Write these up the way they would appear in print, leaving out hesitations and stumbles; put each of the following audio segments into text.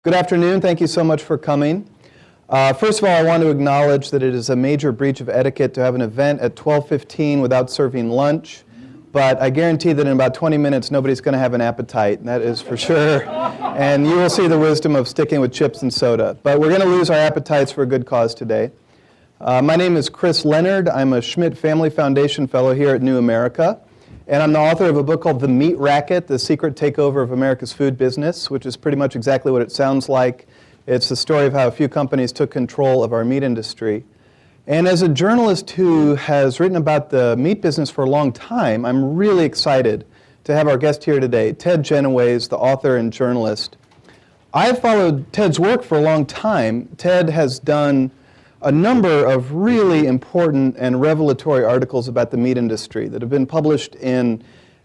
Good afternoon. Thank you so much for coming. First of all, I want to acknowledge that it is a major breach of etiquette to have an event at 12:15 without serving lunch, but I guarantee that in about 20 minutes nobody's going to have an appetite, and that is for sure. And you will see the wisdom of sticking with chips and soda. But we're going to lose our appetites for a good cause today. My name is Chris Leonard. I'm a Schmidt Family Foundation Fellow here at New America. And I'm the author of a book called The Meat Racket, The Secret Takeover of America's Food Business, which is pretty much exactly what it sounds like. It's the story of how a few companies took control of our meat industry. And as a journalist who has written about the meat business for a long time, I'm really excited to have our guest here today, Ted Genoways, the author and journalist. I've followed Ted's work for a long time. Ted has done a number of really important and revelatory articles about the meat industry that have been published in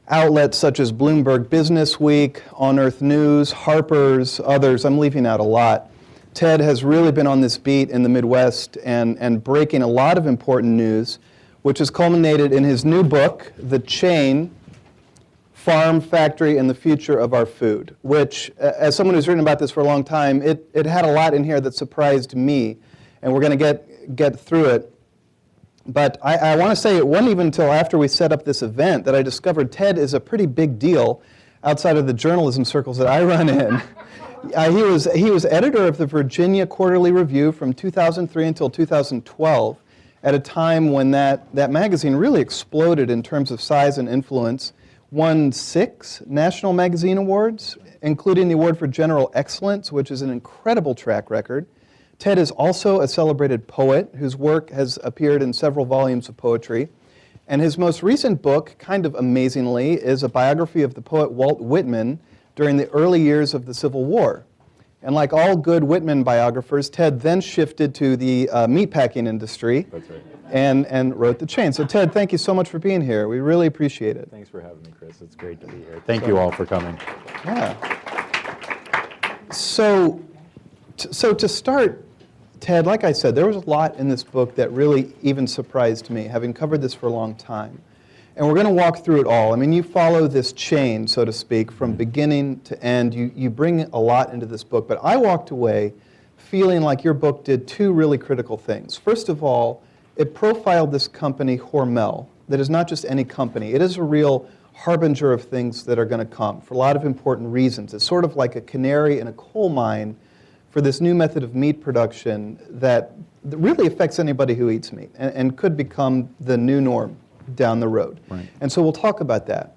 outlets such as Bloomberg Businessweek, On Earth News, Harper's, others. I'm leaving out a lot. Ted has really been on this beat in the Midwest and breaking a lot of important news, which has culminated in his new book, The Chain, Farm, Factory, and the Future of Our Food, which, as someone who's written about this for a long time, it had a lot in here that surprised me. And we're going to get through it. But I want to say it wasn't even until after we set up this event that I discovered Ted is a pretty big deal outside of the journalism circles that I run in. He was editor of the Virginia Quarterly Review from 2003 until 2012, at a time when that magazine really exploded in terms of size and influence. Won 6 National Magazine Awards, including the Award for General Excellence, which is an incredible track record. Ted is also a celebrated poet whose work has appeared in several volumes of poetry. And his most recent book, kind of amazingly, is a biography of the poet Walt Whitman during the early years of the Civil War. And like all good Whitman biographers, Ted then shifted to the meatpacking industry. That's right. And wrote The Chain. So Ted, thank you so much for being here. We really appreciate it. Thanks for having me, Chris. It's great to be here. Thank you all for coming. Yeah. So to start, Ted, like I said, there was a lot in this book that really even surprised me, having covered this for a long time. And we're going to walk through it all. I mean, you follow this chain, so to speak, from beginning to end. You bring a lot into this book. But I walked away feeling like your book did 2 really critical things. First of all, it profiled this company, Hormel, that is not just any company. It is a real harbinger of things that are going to come for a lot of important reasons. It's sort of like a canary in a coal mine for this new method of meat production that really affects anybody who eats meat and could become the new norm down the road. Right. And so we'll talk about that.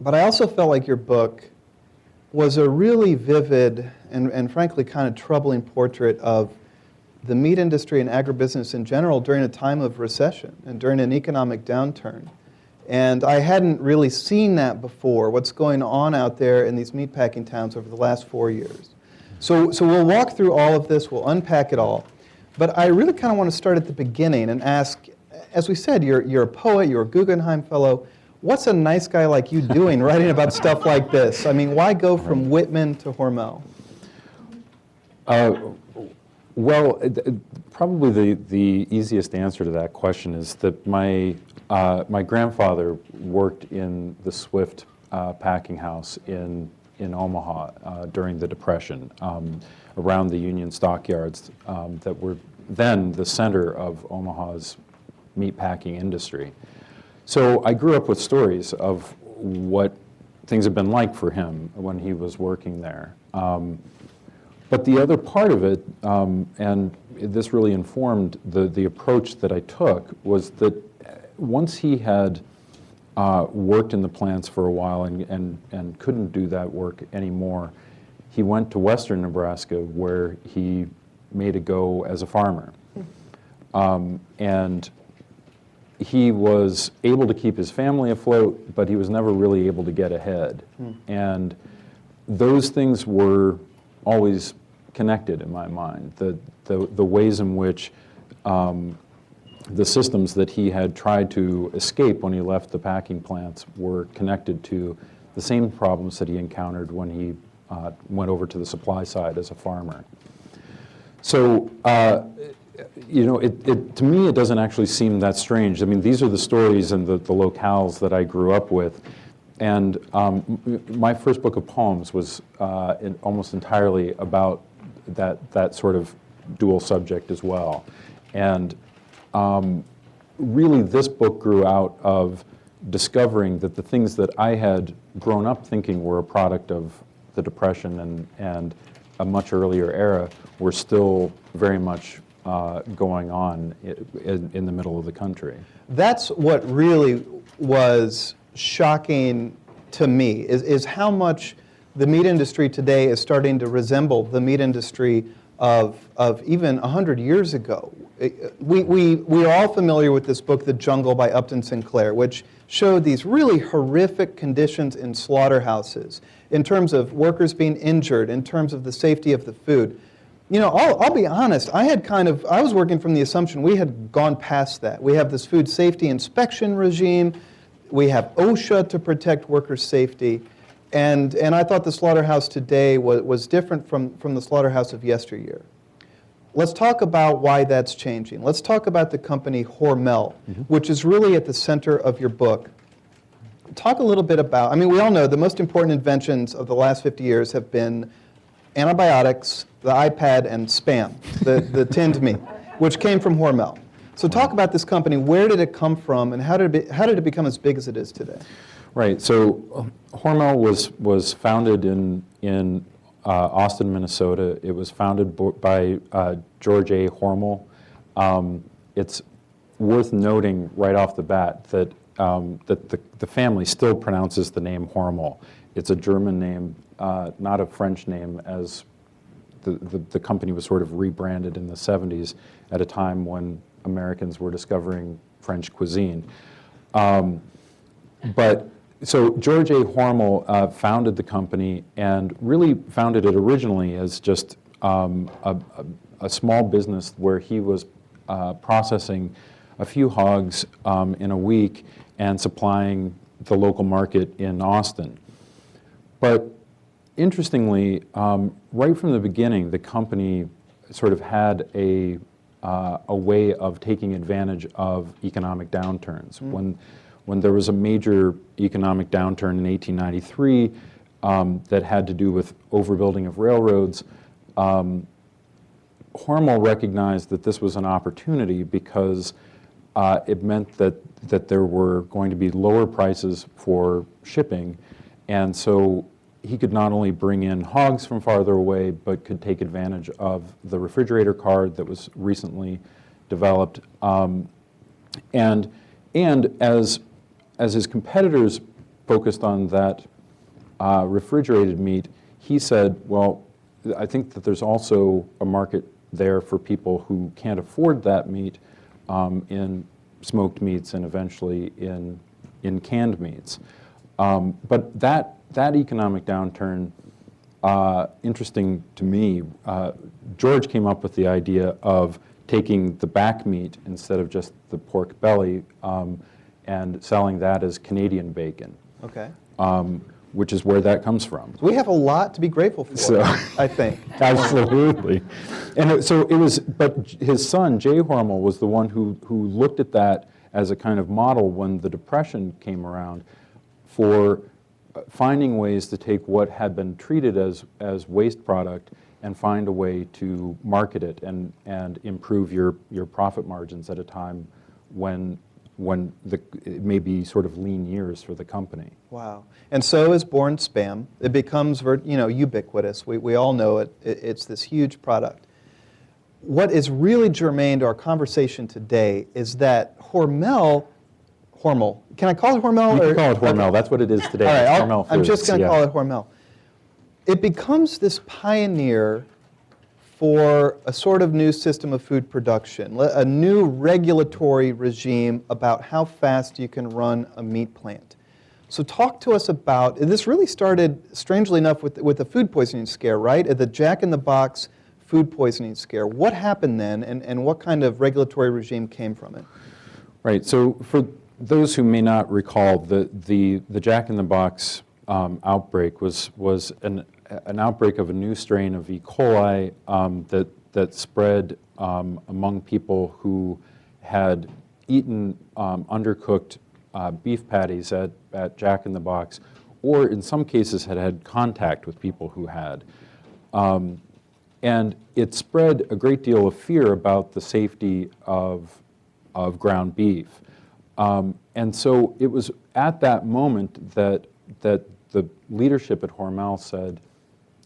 But I also felt like your book was a really vivid and frankly kind of troubling portrait of the meat industry and agribusiness in general during a time of recession and during an economic downturn. And I hadn't really seen that before, what's going on out there in these meatpacking towns over the last 4 years. So we'll walk through all of this, we'll unpack it all. But I really kind of want to start at the beginning and ask, as we said, you're a poet, you're a Guggenheim Fellow. What's a nice guy like you doing writing about stuff like this? I mean, why go from Whitman to Hormel? Well, probably the easiest answer to that question is that my grandfather worked in the Swift packing house in Omaha during the Depression, around the Union stockyards that were then the center of Omaha's meatpacking industry. So I grew up with stories of what things have been like for him when he was working there. But the other part of it, and this really informed the approach that I took, was that once he had worked in the plants for a while and couldn't do that work anymore, he went to western Nebraska where he made a go as a farmer. And he was able to keep his family afloat, but he was never really able to get ahead. And those things were always connected in my mind, the ways in which the systems that he had tried to escape when he left the packing plants were connected to the same problems that he encountered when he went over to the supply side as a farmer. So, to me, it doesn't actually seem that strange. I mean, these are the stories and the locales that I grew up with. My first book of poems was almost entirely about that sort of dual subject as well. And really this book grew out of discovering that the things that I had grown up thinking were a product of the Depression and a much earlier era were still very much going on in the middle of the country. That's what really was shocking to me, is how much the meat industry today is starting to resemble the meat industry of even 100 years ago. We are all familiar with this book, The Jungle by Upton Sinclair, which showed these really horrific conditions in slaughterhouses in terms of workers being injured, in terms of the safety of the food. You know, I'll be honest, I was working from the assumption we had gone past that. We have this food safety inspection regime, we have OSHA to protect workers' safety, and I thought the slaughterhouse today was different from the slaughterhouse of yesteryear. Let's talk about why that's changing. Let's talk about the company Hormel, which is really at the center of your book. Talk a little bit about, I mean, we all know the most important inventions of the last 50 years have been antibiotics, the iPad, and Spam, the tinned meat, which came from Hormel. So talk about this company. Where did it come from, and how did it become as big as it is today? Right. So Hormel was founded in Austin, Minnesota. It was founded by George A. Hormel. It's worth noting right off the bat that the family still pronounces the name Hormel. It's a German name, not a French name, as the company was sort of rebranded in the 70s at a time when Americans were discovering French cuisine. So George A. Hormel founded the company and really founded it originally as just a small business where he was processing a few hogs in a week and supplying the local market in Austin. But interestingly, right from the beginning, the company sort of had a way of taking advantage of economic downturns. When there was a major economic downturn in 1893 that had to do with overbuilding of railroads, Hormel recognized that this was an opportunity because it meant that there were going to be lower prices for shipping, and so he could not only bring in hogs from farther away, but could take advantage of the refrigerator card that was recently developed. And as his competitors focused on that refrigerated meat, he said, well, I think that there's also a market there for people who can't afford that meat in smoked meats and eventually in canned meats. But that economic downturn, interesting to me, George came up with the idea of taking the back meat instead of just the pork belly and selling that as Canadian bacon. Okay. Which is where that comes from. We have a lot to be grateful for, I think. Absolutely. But his son, Jay Hormel, was the one who looked at that as a kind of model when the Depression came around for finding ways to take what had been treated as waste product and find a way to market it and improve your profit margins at a time when it may be sort of lean years for the company. Wow. And so is born Spam. It becomes ubiquitous. We all know it. It's this huge product. What is really germane to our conversation today is that Hormel, can I call it Hormel? You can call it Hormel. That's what it is today. All right, Hormel I'm just going to yeah. call it Hormel. It becomes this pioneer for a sort of new system of food production, a new regulatory regime about how fast you can run a meat plant. So talk to us about, this really started, strangely enough, with the food poisoning scare, right? The Jack in the Box food poisoning scare. What happened then, and what kind of regulatory regime came from it? Right, so for those who may not recall, the Jack in the Box outbreak was an outbreak of a new strain of E. coli that spread among people who had eaten undercooked beef patties at Jack in the Box, or in some cases had had contact with people who had. And it spread a great deal of fear about the safety of ground beef. And so it was at that moment that the leadership at Hormel said,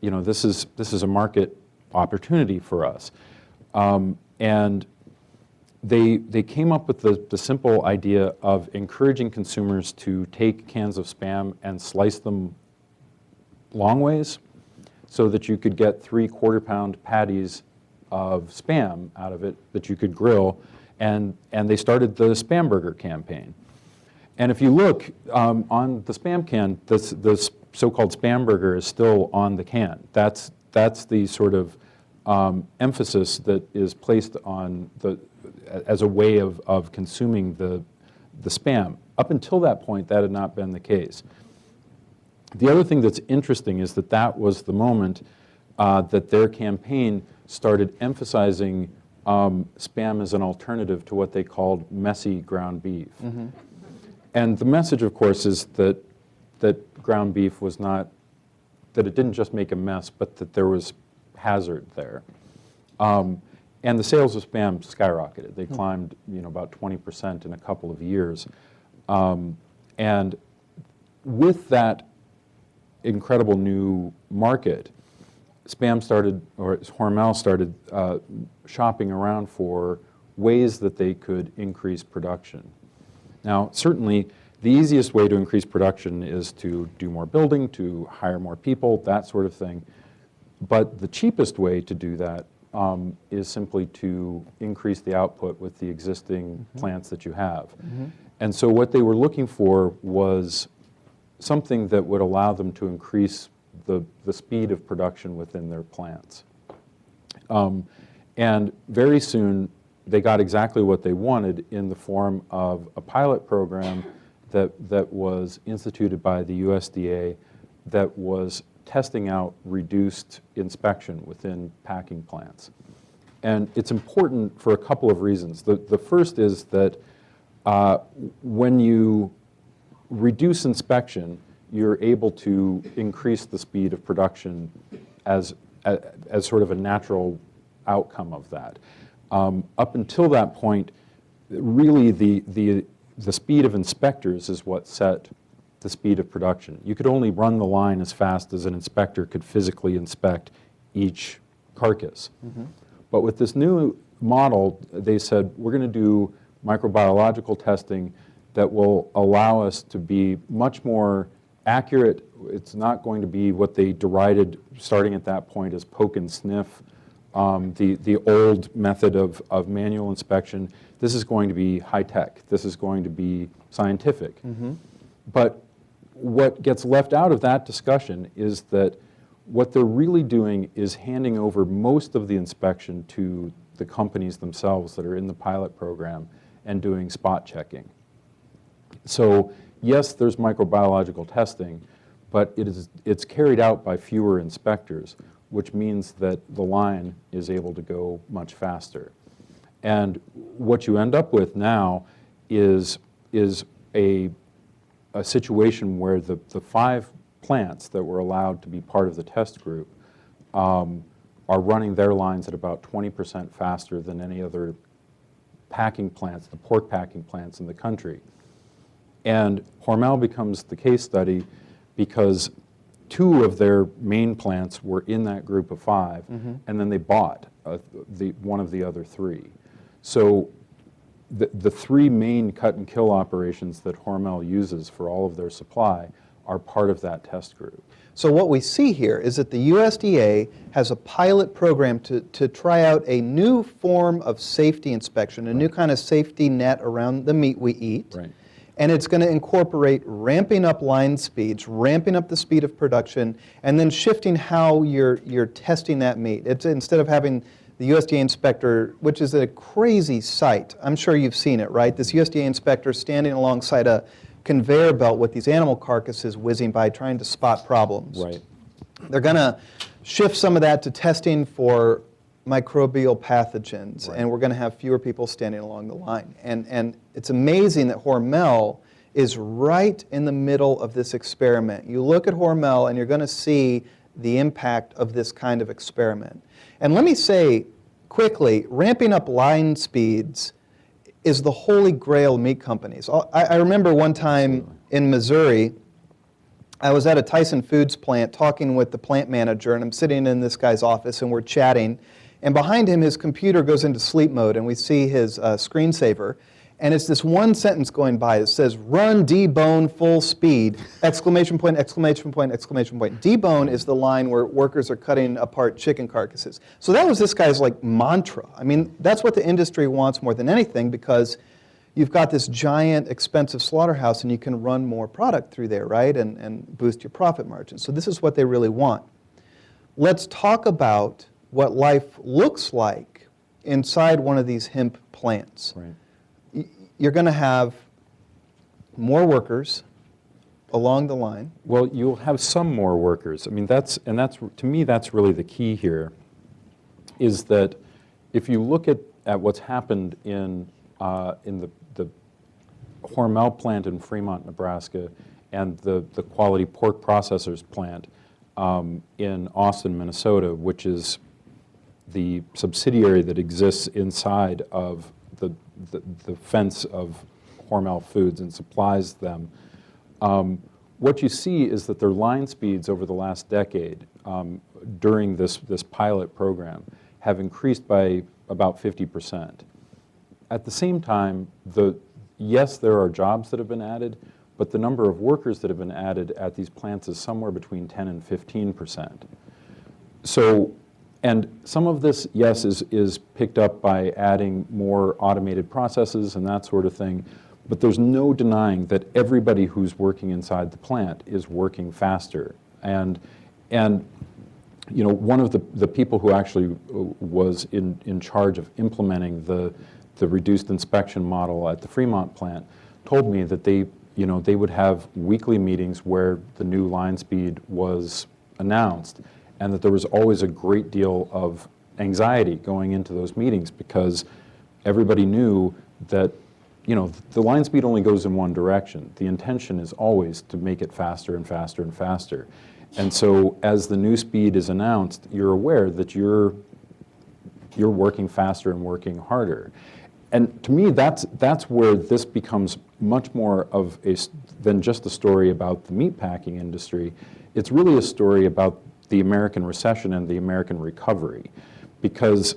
you know, this is a market opportunity for us. And they came up with the simple idea of encouraging consumers to take cans of Spam and slice them long ways so that you could get 3/4 pound patties of Spam out of it that you could grill. And they started the Spam Burger campaign. And if you look on the Spam can, the so-called Spam Burger is still on the can. That's the sort of emphasis that is placed on as a way of consuming the Spam. Up until that point, that had not been the case. The other thing that's interesting is that was the moment that their campaign started emphasizing Spam as an alternative to what they called messy ground beef. Mm-hmm. And the message, of course, is that ground beef was not, that it didn't just make a mess, but that there was hazard there. And the sales of Spam skyrocketed. They climbed, about 20% in a couple of years. And with that incredible new market, Hormel started shopping around for ways that they could increase production. Now, certainly, the easiest way to increase production is to do more building, to hire more people, that sort of thing. But the cheapest way to do that is simply to increase the output with the existing plants that you have. Mm-hmm. And so what they were looking for was something that would allow them to increase the speed of production within their plants. And very soon, they got exactly what they wanted in the form of a pilot program that was instituted by the USDA that was testing out reduced inspection within packing plants. And it's important for a couple of reasons. The first is that when you reduce inspection, you're able to increase the speed of production as sort of a natural outcome of that. Up until that point, really the speed of inspectors is what set the speed of production. You could only run the line as fast as an inspector could physically inspect each carcass. Mm-hmm. But with this new model, they said, we're going to do microbiological testing that will allow us to be much more accurate. It's not going to be what they derided starting at that point as poke and sniff, the old method of manual inspection. This is going to be high tech. This is going to be scientific. Mm-hmm. But what gets left out of that discussion is that what they're really doing is handing over most of the inspection to the companies themselves that are in the pilot program and doing spot checking. So yes, there's microbiological testing, but it's carried out by fewer inspectors, which means that the line is able to go much faster. And what you end up with now is a situation where the 5 plants that were allowed to be part of the test group are running their lines at about 20% faster than any other packing plants, the pork packing plants in the country. And Hormel becomes the case study because 2 of their main plants were in that group of 5, mm-hmm. and then they bought one of the other 3. So the 3 main cut and kill operations that Hormel uses for all of their supply are part of that test group. So what we see here is that the USDA has a pilot program to try out a new form of safety inspection, a new kind of safety net around the meat we eat. Right. And it's going to incorporate ramping up line speeds, ramping up the speed of production, and then shifting how you're testing that meat. It's instead of having the USDA inspector, which is a crazy sight. I'm sure you've seen it, right? This USDA inspector standing alongside a conveyor belt with these animal carcasses whizzing by trying to spot problems. Right. They're going to shift some of that to testing for microbial pathogens, right. And we're going to have fewer people standing along the line. And it's amazing that Hormel is right in the middle of this experiment. You look at Hormel and you're going to see the impact of this kind of experiment. And let me say quickly, ramping up line speeds is the holy grail of meat companies. I remember one time in Missouri, I was at a Tyson Foods plant talking with the plant manager, and I'm sitting in this guy's office and we're chatting, and behind him his computer goes into sleep mode and we see his screensaver, and it's this one sentence going by that says, "Run debone full speed!" Exclamation point, exclamation point, exclamation point. Debone is the line where workers are cutting apart chicken carcasses. So that was this guy's like mantra. I mean, that's what the industry wants more than anything, because you've got this giant expensive slaughterhouse and you can run more product through there, right? And boost your profit margins. So this is what they really want. Let's talk about what life looks like inside one of these hemp plants. Right. You're going to have more workers along the line. Well, you'll have some more workers. I mean, that's to me, that's really the key here, is that if you look at what's happened in the Hormel plant in Fremont, Nebraska, and the Quality Pork Processors plant in Austin, Minnesota, which is the subsidiary that exists inside of the fence of Hormel Foods and supplies them, what you see is that their line speeds over the last decade during this pilot program have increased by about 50%. At the same time, yes, there are jobs that have been added, but the number of workers that have been added at these plants is somewhere between 10 and 15%. So, and some of this, yes, is picked up by adding more automated processes and that sort of thing, but there's no denying that everybody who's working inside the plant is working faster. And you know, one of the people who actually was in charge of implementing the reduced inspection model at the Fremont plant told me that they would have weekly meetings where the new line speed was announced, and that there was always a great deal of anxiety going into those meetings, because everybody knew that, you know, the line speed only goes in one direction. The intention is always to make it faster and faster and faster. And so as the new speed is announced, you're aware that you're working faster and working harder. And to me, that's where this becomes much more of than just a story about the meatpacking industry. It's really a story about the American recession and the American recovery. Because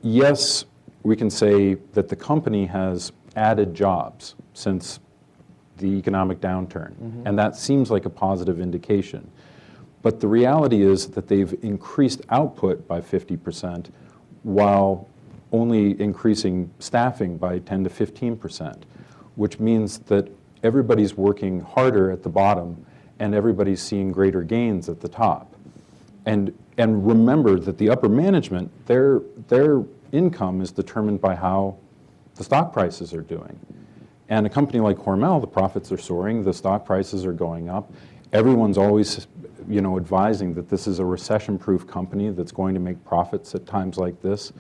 yes, we can say that the company has added jobs since the economic downturn, and that seems like a positive indication. But the reality is that they've increased output by 50% while only increasing staffing by 10 to 15%, which means that everybody's working harder at the bottom and everybody's seeing greater gains at the top. And remember that the upper management, their income is determined by how the stock prices are doing. And a company like Hormel, the profits are soaring, the stock prices are going up. Everyone's always, you know, advising that this is a recession-proof company that's going to make profits at times like this.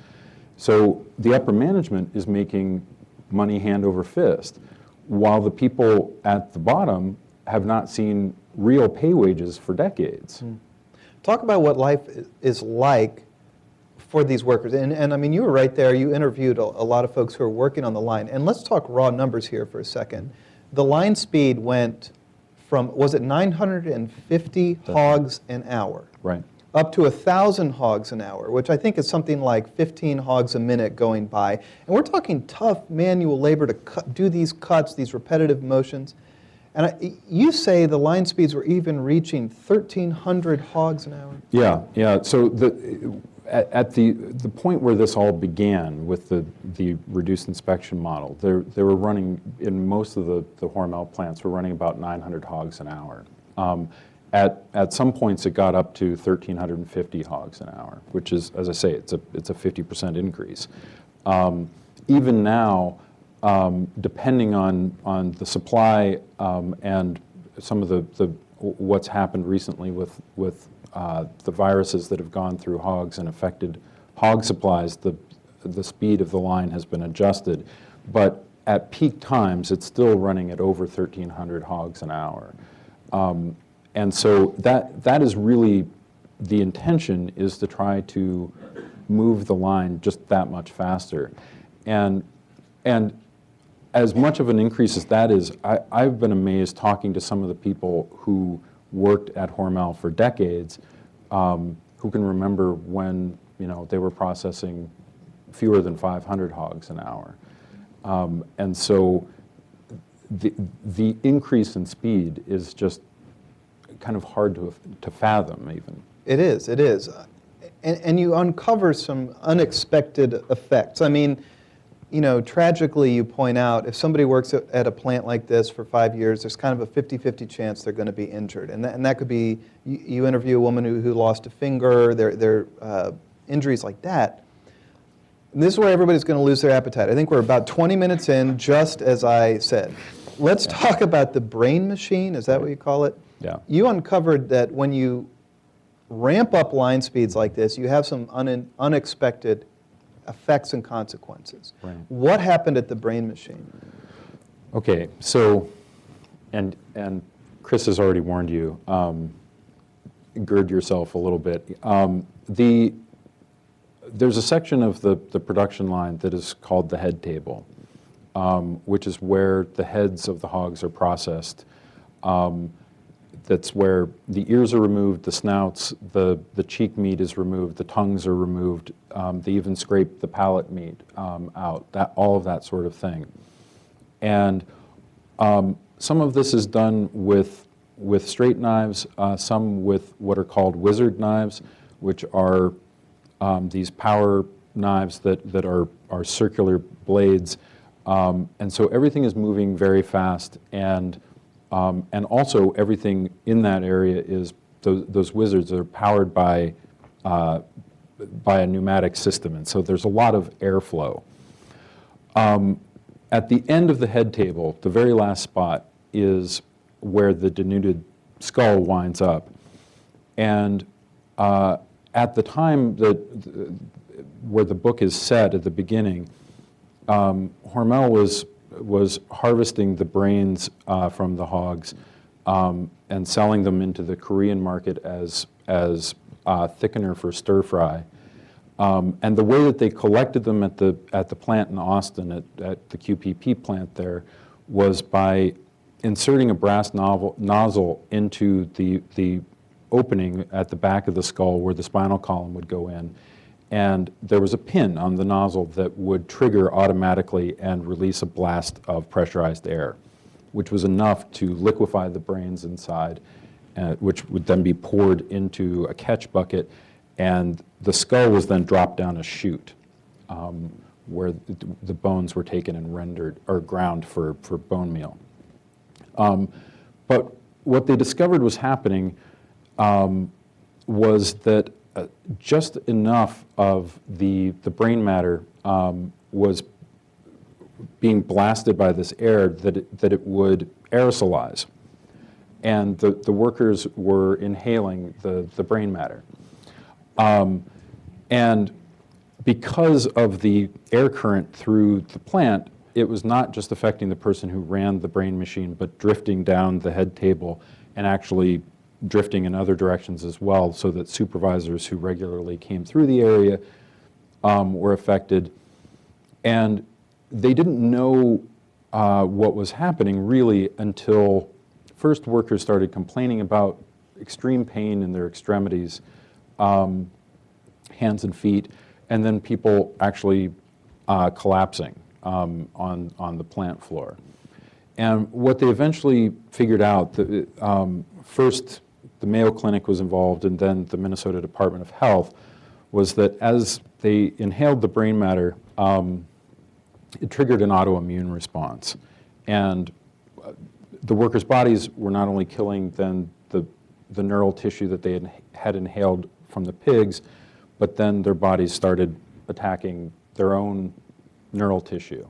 So the upper management is making money hand over fist, while the people at the bottom have not seen real pay wages for decades. Talk about what life is like for these workers. And I mean, you were right there. You interviewed a lot of folks who are working on the line. And let's talk raw numbers here for a second. The line speed went from, was it 950 hogs an hour? Right. Up to 1,000 hogs an hour, which I think is something like 15 hogs a minute going by. And we're talking tough manual labor to do these cuts, these repetitive motions. And you say the line speeds were even reaching 1,300 hogs an hour? Yeah. So at the point where this all began with the reduced inspection model, they were running, in most of the Hormel plants, were running about 900 hogs an hour. At some points, it got up to 1,350 hogs an hour, which is, as I say, it's a 50% increase. Even now, depending on the supply and some of what's happened recently with the viruses that have gone through hogs and affected hog supplies, the speed of the line has been adjusted. But at peak times, it's still running at over 1,300 hogs an hour. And so that is really the intention, is to try to move the line just that much faster. And as much of an increase as that is, I've been amazed talking to some of the people who worked at Hormel for decades, who can remember when they were processing fewer than 500 hogs an hour. And so the increase in speed is just kind of hard to fathom even. It is, it is. And you uncover some unexpected effects. I mean, tragically you point out, if somebody works at a plant like this for 5 years, there's kind of a 50-50 chance they're going to be injured. And that could be, you interview a woman who lost a finger, their injuries like that. And this is where everybody's going to lose their appetite. I think we're about 20 minutes in, just as I said. Let's talk about the brain machine. Is that what you call it? Yeah. You uncovered that when you ramp up line speeds like this, you have some unexpected effects and consequences. Right. What happened at the brain machine? Okay, so, and Chris has already warned you, gird yourself a little bit. There's a section of the production line that is called the head table, which is where the heads of the hogs are processed. That's where the ears are removed, the snouts, the cheek meat is removed, the tongues are removed. They even scrape the palate meat out, all of that sort of thing. And some of this is done with straight knives, some with what are called wizard knives, which are these power knives that are circular blades. And so everything is moving very fast, and also everything in that area is, those wizards are powered by a pneumatic system, and so there's a lot of airflow. At the end of the head table, the very last spot is where the denuded skull winds up. And at the time where the book is set, at the beginning, Hormel was harvesting the brains from the hogs and selling them into the Korean market as thickener for stir fry. And the way that they collected them at the plant in Austin, at the QPP plant there, was by inserting a brass nozzle into the opening at the back of the skull where the spinal column would go in. And there was a pin on the nozzle that would trigger automatically and release a blast of pressurized air, which was enough to liquefy the brains inside, which would then be poured into a catch bucket, and the skull was then dropped down a chute where the bones were taken and rendered or ground for bone meal. But what they discovered was happening was that just enough of the brain matter was being blasted by this air that it would aerosolize. And the workers were inhaling the brain matter. And because of the air current through the plant, it was not just affecting the person who ran the brain machine, but drifting down the head table and actually drifting in other directions as well, so that supervisors who regularly came through the area were affected. And they didn't know what was happening really until first workers started complaining about extreme pain in their extremities, hands and feet, and then people actually collapsing on the plant floor. And what they eventually figured out, first the Mayo Clinic was involved and then the Minnesota Department of Health, was that as they inhaled the brain matter, it triggered an autoimmune response. And the workers' bodies were not only killing then the neural tissue that they had inhaled from the pigs, but then their bodies started attacking their own neural tissue.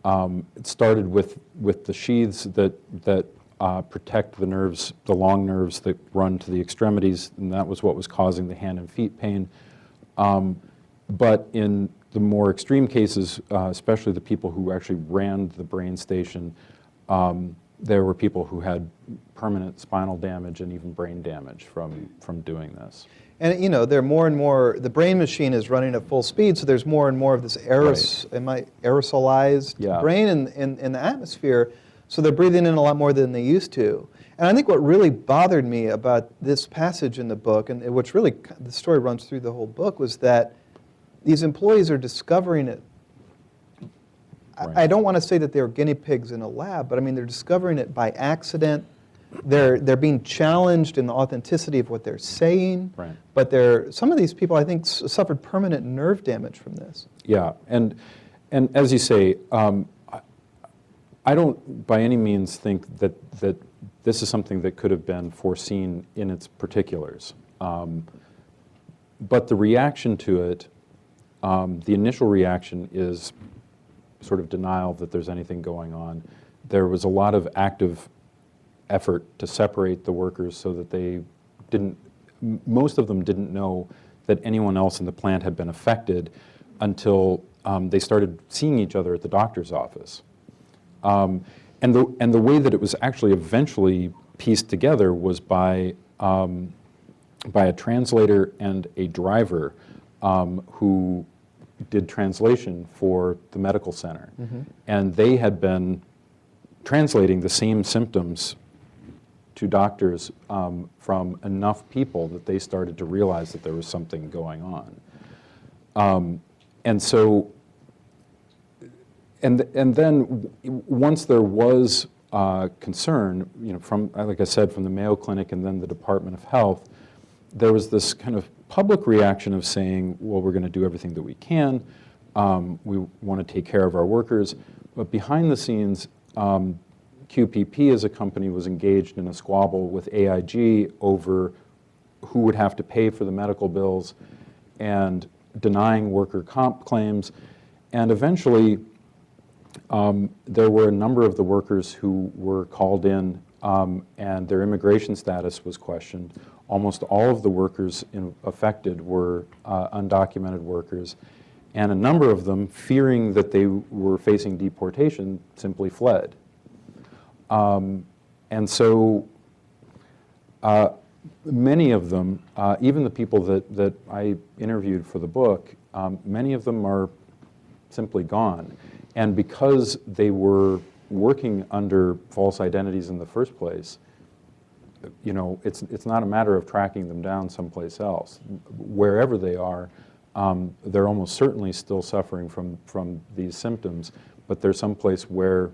It started with the sheaths that protect the nerves, the long nerves that run to the extremities, and that was what was causing the hand and feet pain. But in the more extreme cases, especially the people who actually ran the brain station, there were people who had permanent spinal damage and even brain damage from doing this. And you know, there are more and more, the brain machine is running at full speed, so there's more and more of this aerosolized Yeah. brain in the atmosphere, so they're breathing in a lot more than they used to. And I think what really bothered me about this passage in the book, and which really, the story runs through the whole book, was that these employees are discovering it. Right. I don't want to say that they're guinea pigs in a lab, but I mean, they're discovering it by accident. They're being challenged in the authenticity of what they're saying. Right. But some of these people, I think, suffered permanent nerve damage from this. Yeah, and as you say, I don't by any means think that this is something that could have been foreseen in its particulars. But the reaction to it, the initial reaction is sort of denial that there's anything going on. There was a lot of active effort to separate the workers so that they most of them didn't know that anyone else in the plant had been affected until they started seeing each other at the doctor's office. And the way that it was actually eventually pieced together was by a translator and a driver who did translation for the medical center. Mm-hmm. And they had been translating the same symptoms to doctors from enough people that they started to realize that there was something going on. And so, and then once there was concern, you know, from, like I said, from the Mayo Clinic and then the Department of Health, there was this kind of public reaction of saying, well, we're going to do everything that we can. We want to take care of our workers. But behind the scenes, QPP as a company was engaged in a squabble with AIG over who would have to pay for the medical bills and denying worker comp claims. And eventually, there were a number of the workers who were called in and their immigration status was questioned. Almost all of the workers affected were undocumented workers. And a number of them, fearing that they were facing deportation, simply fled. And so many of them, even the people that I interviewed for the book, many of them are simply gone. And because they were working under false identities in the first place, you know, it's not a matter of tracking them down someplace else. Wherever they are, they're almost certainly still suffering from these symptoms, but they're someplace where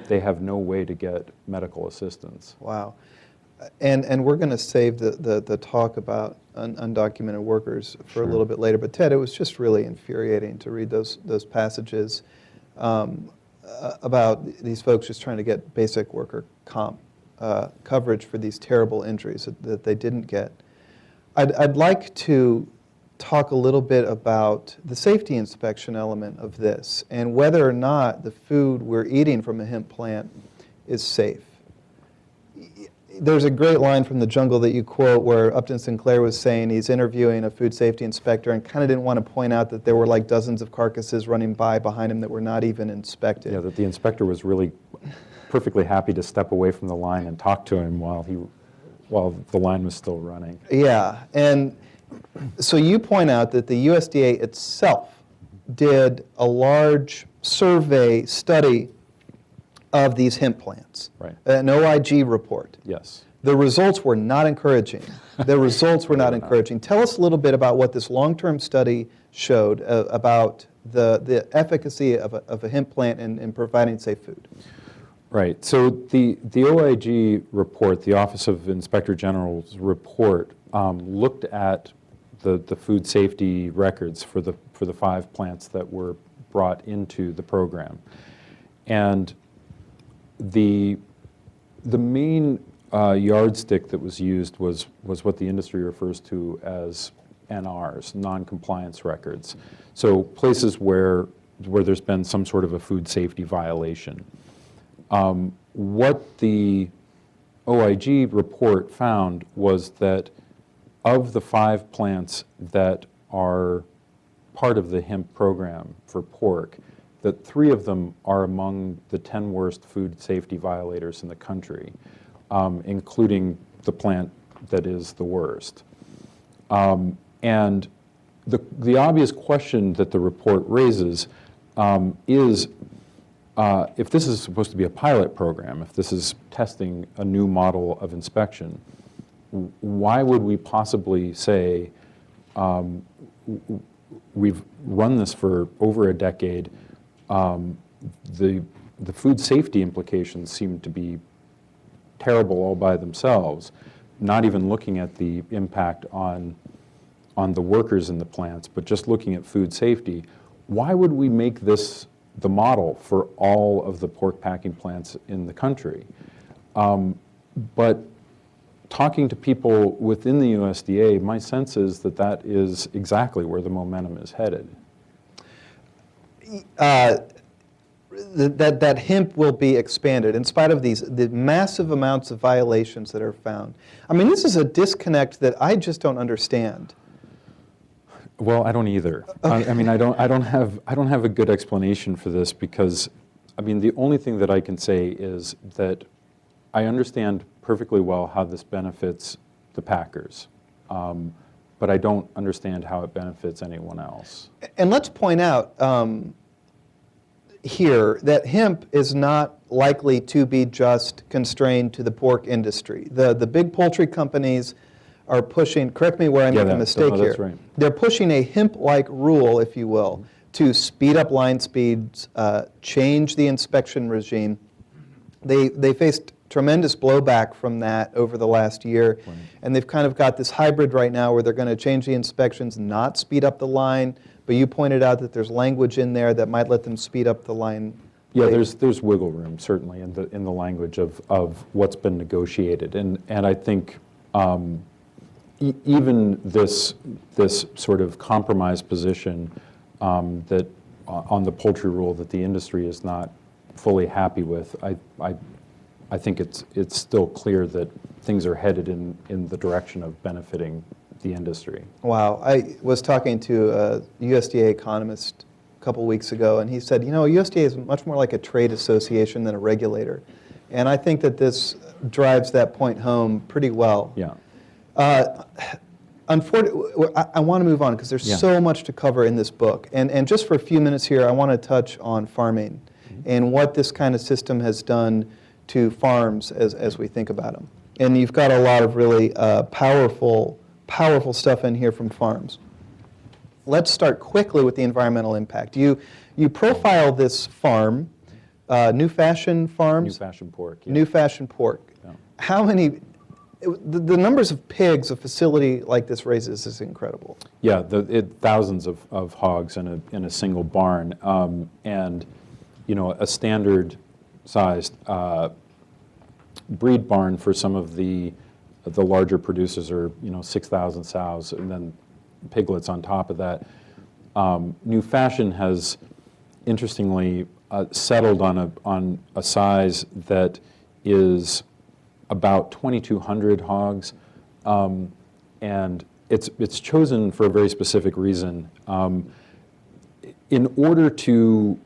they have no way to get medical assistance. Wow. And we're going to save the talk about undocumented workers for Sure. a little bit later. But Ted, it was just really infuriating to read those passages about these folks just trying to get basic worker comp coverage for these terrible injuries that they didn't get. I'd like to talk a little bit about the safety inspection element of this and whether or not the food we're eating from a hemp plant is safe. There's a great line from The Jungle that you quote where Upton Sinclair was saying he's interviewing a food safety inspector and kind of didn't want to point out that there were like dozens of carcasses running by behind him that were not even inspected. Yeah, that the inspector was really perfectly happy to step away from the line and talk to him while the line was still running. Yeah, and so you point out that the USDA itself did a large survey study of these hemp plants, Right. an OIG report. Yes. The results were not encouraging. The results were not encouraging. Tell us a little bit about what this long-term study showed about the efficacy of a hemp plant in providing safe food. Right. So the OIG report, the Office of Inspector General's report, looked at the food safety records for the 5 plants that were brought into the program, and the main yardstick that was used was what the industry refers to as NRs, non-compliance records. So places where there's been some sort of a food safety violation. What the OIG report found was that of the 5 plants that are part of the hemp program for pork, that 3 of them are among the 10 worst food safety violators in the country, including the plant that is the worst. And the obvious question that the report raises is, if this is supposed to be a pilot program, if this is testing a new model of inspection, why would we possibly say, we've run this for over a decade, the food safety implications seem to be terrible all by themselves, not even looking at the impact on the workers in the plants, but just looking at food safety. Why would we make this the model for all of the pork packing plants in the country? But talking to people within the USDA, my sense is that that is exactly where the momentum is headed. That hemp will be expanded in spite of the massive amounts of violations that are found. I mean, this is a disconnect that I just don't understand. Well, I don't either. Okay. I mean, I don't have a good explanation for this, because, I mean, the only thing that I can say is that I understand perfectly well how this benefits the packers, but I don't understand how it benefits anyone else. And let's point out here that hemp is not likely to be just constrained to the pork industry. The big poultry companies are pushing, correct me where I make a mistake here. That's right. They're pushing a hemp-like rule, if you will, to speed up line speeds, change the inspection regime. They faced tremendous blowback from that over the last year, Right. and they've kind of got this hybrid right now where they're going to change the inspections, not speed up the line, but you pointed out that there's language in there that might let them speed up the line. Yeah, later. there's wiggle room, certainly, in the language of what's been negotiated, and I think even this sort of compromise position that on the poultry rule that the industry is not fully happy with, I think it's still clear that things are headed in the direction of benefiting the industry. Wow, I was talking to a USDA economist a couple weeks ago, and he said, you know, USDA is much more like a trade association than a regulator. And I think that this drives that point home pretty well. Yeah. Unfortunately, I want to move on because there's so much to cover in this book. And just for a few minutes here, I want to touch on farming and what this kind of system has done to farms as we think about them. And you've got a lot of really powerful stuff in here from farms. Let's start quickly with the environmental impact. You profile this farm, New Fashion Farms? New Fashion Pork. Yeah. New Fashion Pork. Yeah. How many, the numbers of pigs a facility like this raises is incredible. Yeah, thousands of hogs in a single barn, and you know, a standard-sized breed barn for some of the larger producers are 6,000 sows, and then piglets on top of that. New Fashion has, interestingly, settled on a size that is about 2,200 hogs, and it's chosen for a very specific reason. In order to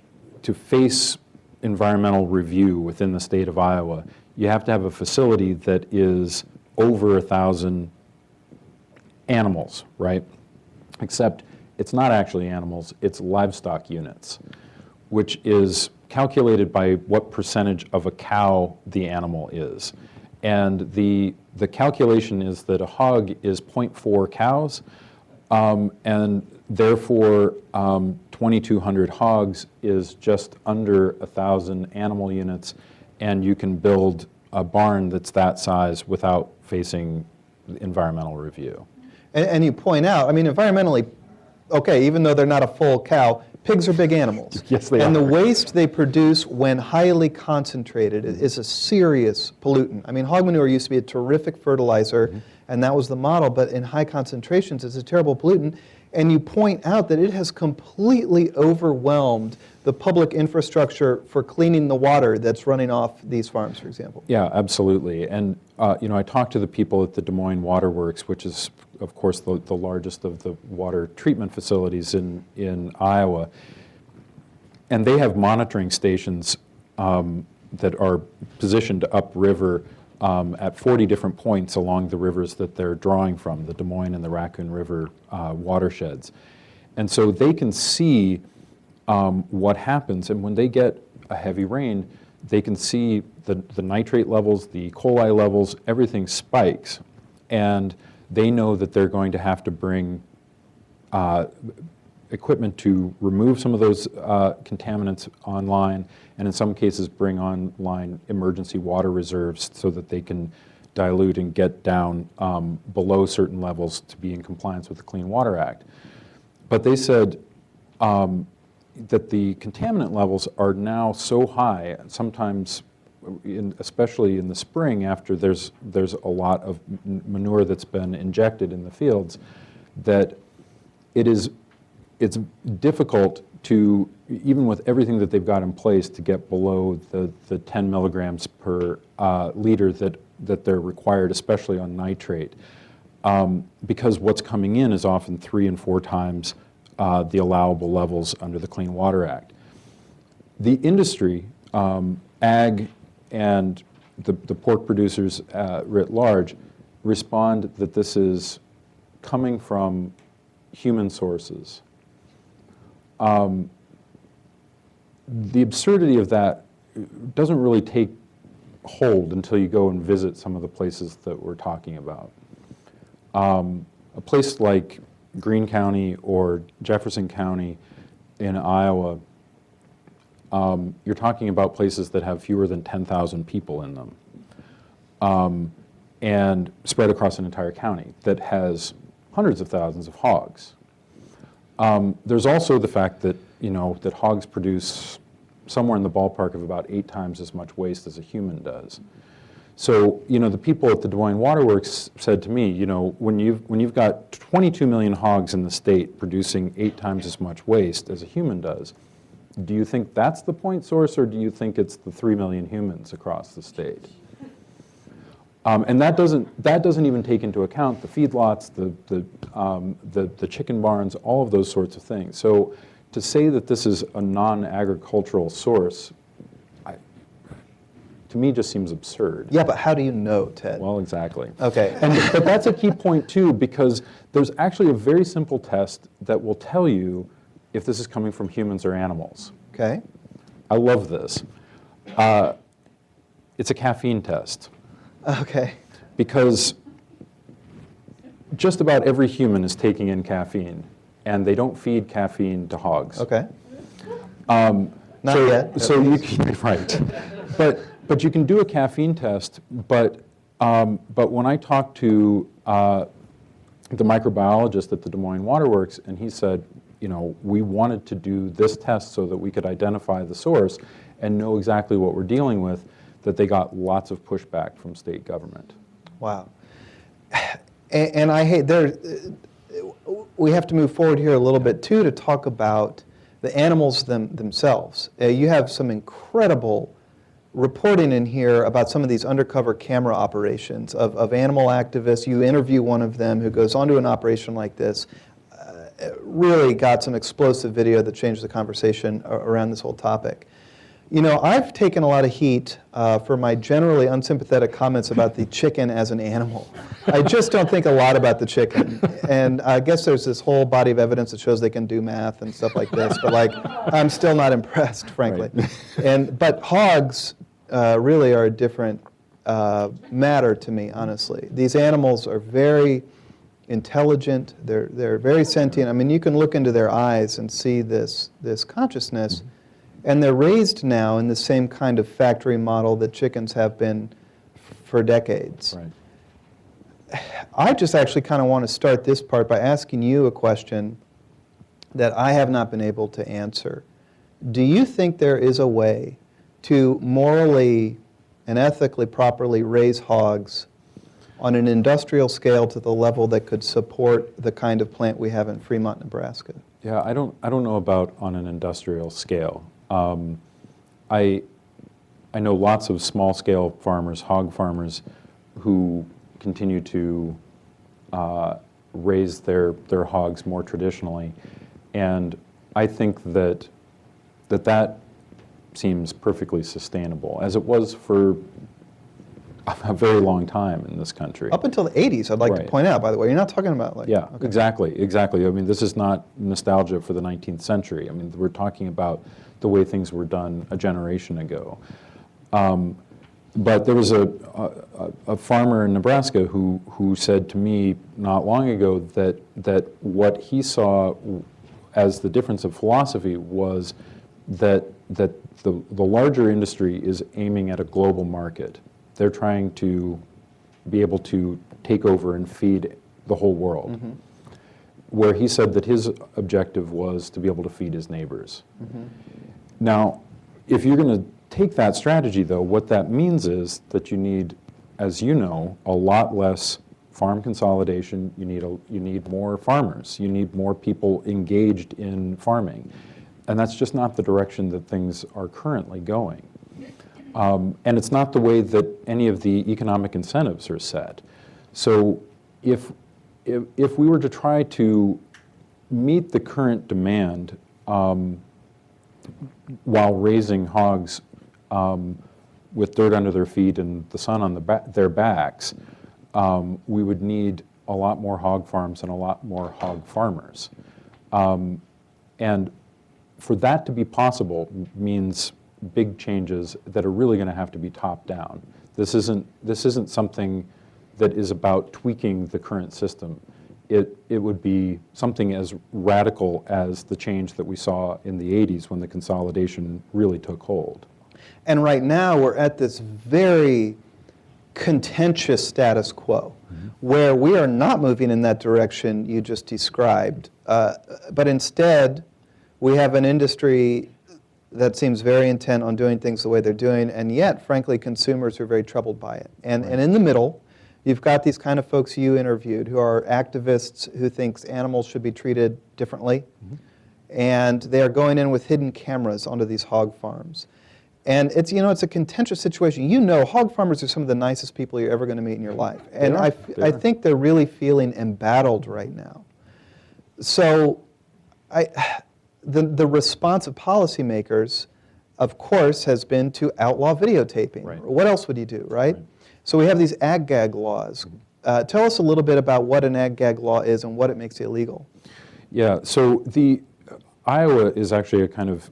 face environmental review within the state of Iowa, you have to have a facility that is over 1,000 animals, right? Except it's not actually animals, it's livestock units, which is calculated by what percentage of a cow the animal is. And the calculation is that a hog is 0.4 cows, and therefore 2,200 hogs is just under 1,000 animal units, and you can build a barn that's that size without facing environmental review. And you point out, I mean, environmentally, okay, even though they're not a full cow, pigs are big animals. Yes, they are. And the waste they produce when highly concentrated is a serious pollutant. I mean, hog manure used to be a terrific fertilizer, and that was the model, but in high concentrations, it's a terrible pollutant. And you point out that it has completely overwhelmed the public infrastructure for cleaning the water that's running off these farms, for example. Yeah, absolutely. And I talked to the people at the Des Moines Water Works, which is, of course, the largest of the water treatment facilities in Iowa. And they have monitoring stations that are positioned upriver at 40 different points along the rivers that they're drawing from, the Des Moines and the Raccoon River watersheds. And so they can see what happens, and when they get a heavy rain, they can see the nitrate levels, the E. coli levels, everything spikes, and they know that they're going to have to bring equipment to remove some of those contaminants online, and in some cases bring online emergency water reserves so that they can dilute and get down below certain levels to be in compliance with the Clean Water Act. But they said that the contaminant levels are now so high, sometimes especially in the spring after there's a lot of manure that's been injected in the fields, that it's difficult to, even with everything that they've got in place, to get below the 10 milligrams per liter that they're required, especially on nitrate, because what's coming in is often 3 and 4 times the allowable levels under the Clean Water Act. The industry, ag and the pork producers writ large, respond that this is coming from human sources. The absurdity of that doesn't really take hold until you go and visit some of the places that we're talking about. A place like Greene County or Jefferson County in Iowa, you're talking about places that have fewer than 10,000 people in them, and spread across an entire county that has hundreds of thousands of hogs. There's also the fact that, that hogs produce somewhere in the ballpark of about 8 times as much waste as a human does. So, the people at the Des Moines Water Works said to me, when you've got 22 million hogs in the state producing 8 times as much waste as a human does, do you think that's the point source, or do you think it's the 3 million humans across the state? And that doesn't even take into account the feedlots, the chicken barns, all of those sorts of things. So to say that this is a non-agricultural source, to me just seems absurd. Yeah, but how do you know, Ted? Well, exactly. Okay. But that's a key point too, because there's actually a very simple test that will tell you if this is coming from humans or animals. Okay. I love this. It's a caffeine test. Okay. Because just about every human is taking in caffeine, and they don't feed caffeine to hogs. Okay. Not yet. So you can, right. But you can do a caffeine test, but when I talked to the microbiologist at the Des Moines Water Works, and he said, we wanted to do this test so that we could identify the source and know exactly what we're dealing with, that they got lots of pushback from state government. Wow. And I hate, we have to move forward here a little bit too to talk about the animals themselves. You have some incredible reporting in here about some of these undercover camera operations of animal activists. You interview one of them who goes onto an operation like this. Really got some explosive video that changed the conversation around this whole topic. I've taken a lot of heat for my generally unsympathetic comments about the chicken as an animal. I just don't think a lot about the chicken. And I guess there's this whole body of evidence that shows they can do math and stuff like this, but I'm still not impressed, frankly. Right. But hogs really are a different matter to me, honestly. These animals are very intelligent, they're very sentient. I mean, you can look into their eyes and see this consciousness. Mm-hmm. And they're raised now in the same kind of factory model that chickens have been for decades. Right. I just actually kind of want to start this part by asking you a question that I have not been able to answer. Do you think there is a way to morally and ethically properly raise hogs on an industrial scale to the level that could support the kind of plant we have in Fremont, Nebraska? Yeah, I don't know about on an industrial scale. I know lots of small-scale farmers, hog farmers, who continue to raise their hogs more traditionally, and I think that seems perfectly sustainable, as it was for a very long time in this country. Up until the 80s, I'd like to Right. point out, by the way. You're not talking about like... Yeah, okay. exactly. I mean, this is not nostalgia for the 19th century. I mean, we're talking about the way things were done a generation ago. But there was a farmer in Nebraska who said to me not long ago that what he saw as the difference of philosophy was that the larger industry is aiming at a global market. They're trying to be able to take over and feed the whole world. Mm-hmm. Where he said that his objective was to be able to feed his neighbors. Mm-hmm. Now, if you're going to take that strategy, though, what that means is that you need, as you know, a lot less farm consolidation. You need more farmers. You need more people engaged in farming. And that's just not the direction that things are currently going. And it's not the way that any of the economic incentives are set. So if we were to try to meet the current demand while raising hogs with dirt under their feet and the sun on their backs, we would need a lot more hog farms and a lot more hog farmers. And for that to be possible means big changes that are really going to have to be top down. This isn't something that is about tweaking the current system. It would be something as radical as the change that we saw in the 80s when the consolidation really took hold. And right now we're at this very contentious status quo, mm-hmm. where we are not moving in that direction you just described, but instead we have an industry that seems very intent on doing things the way they're doing, and yet, frankly, consumers are very troubled by it. And in the middle, you've got these kind of folks you interviewed who are activists who think animals should be treated differently, mm-hmm. and they are going in with hidden cameras onto these hog farms. And it's a contentious situation. Hog farmers are some of the nicest people you're ever going to meet in your life. And I think they're really feeling embattled right now. So the response of policymakers, of course, has been to outlaw videotaping. Right. What else would you do, right? So we have these ag-gag laws. Tell us a little bit about what an ag-gag law is and what it makes illegal. Yeah, so Iowa is actually a kind of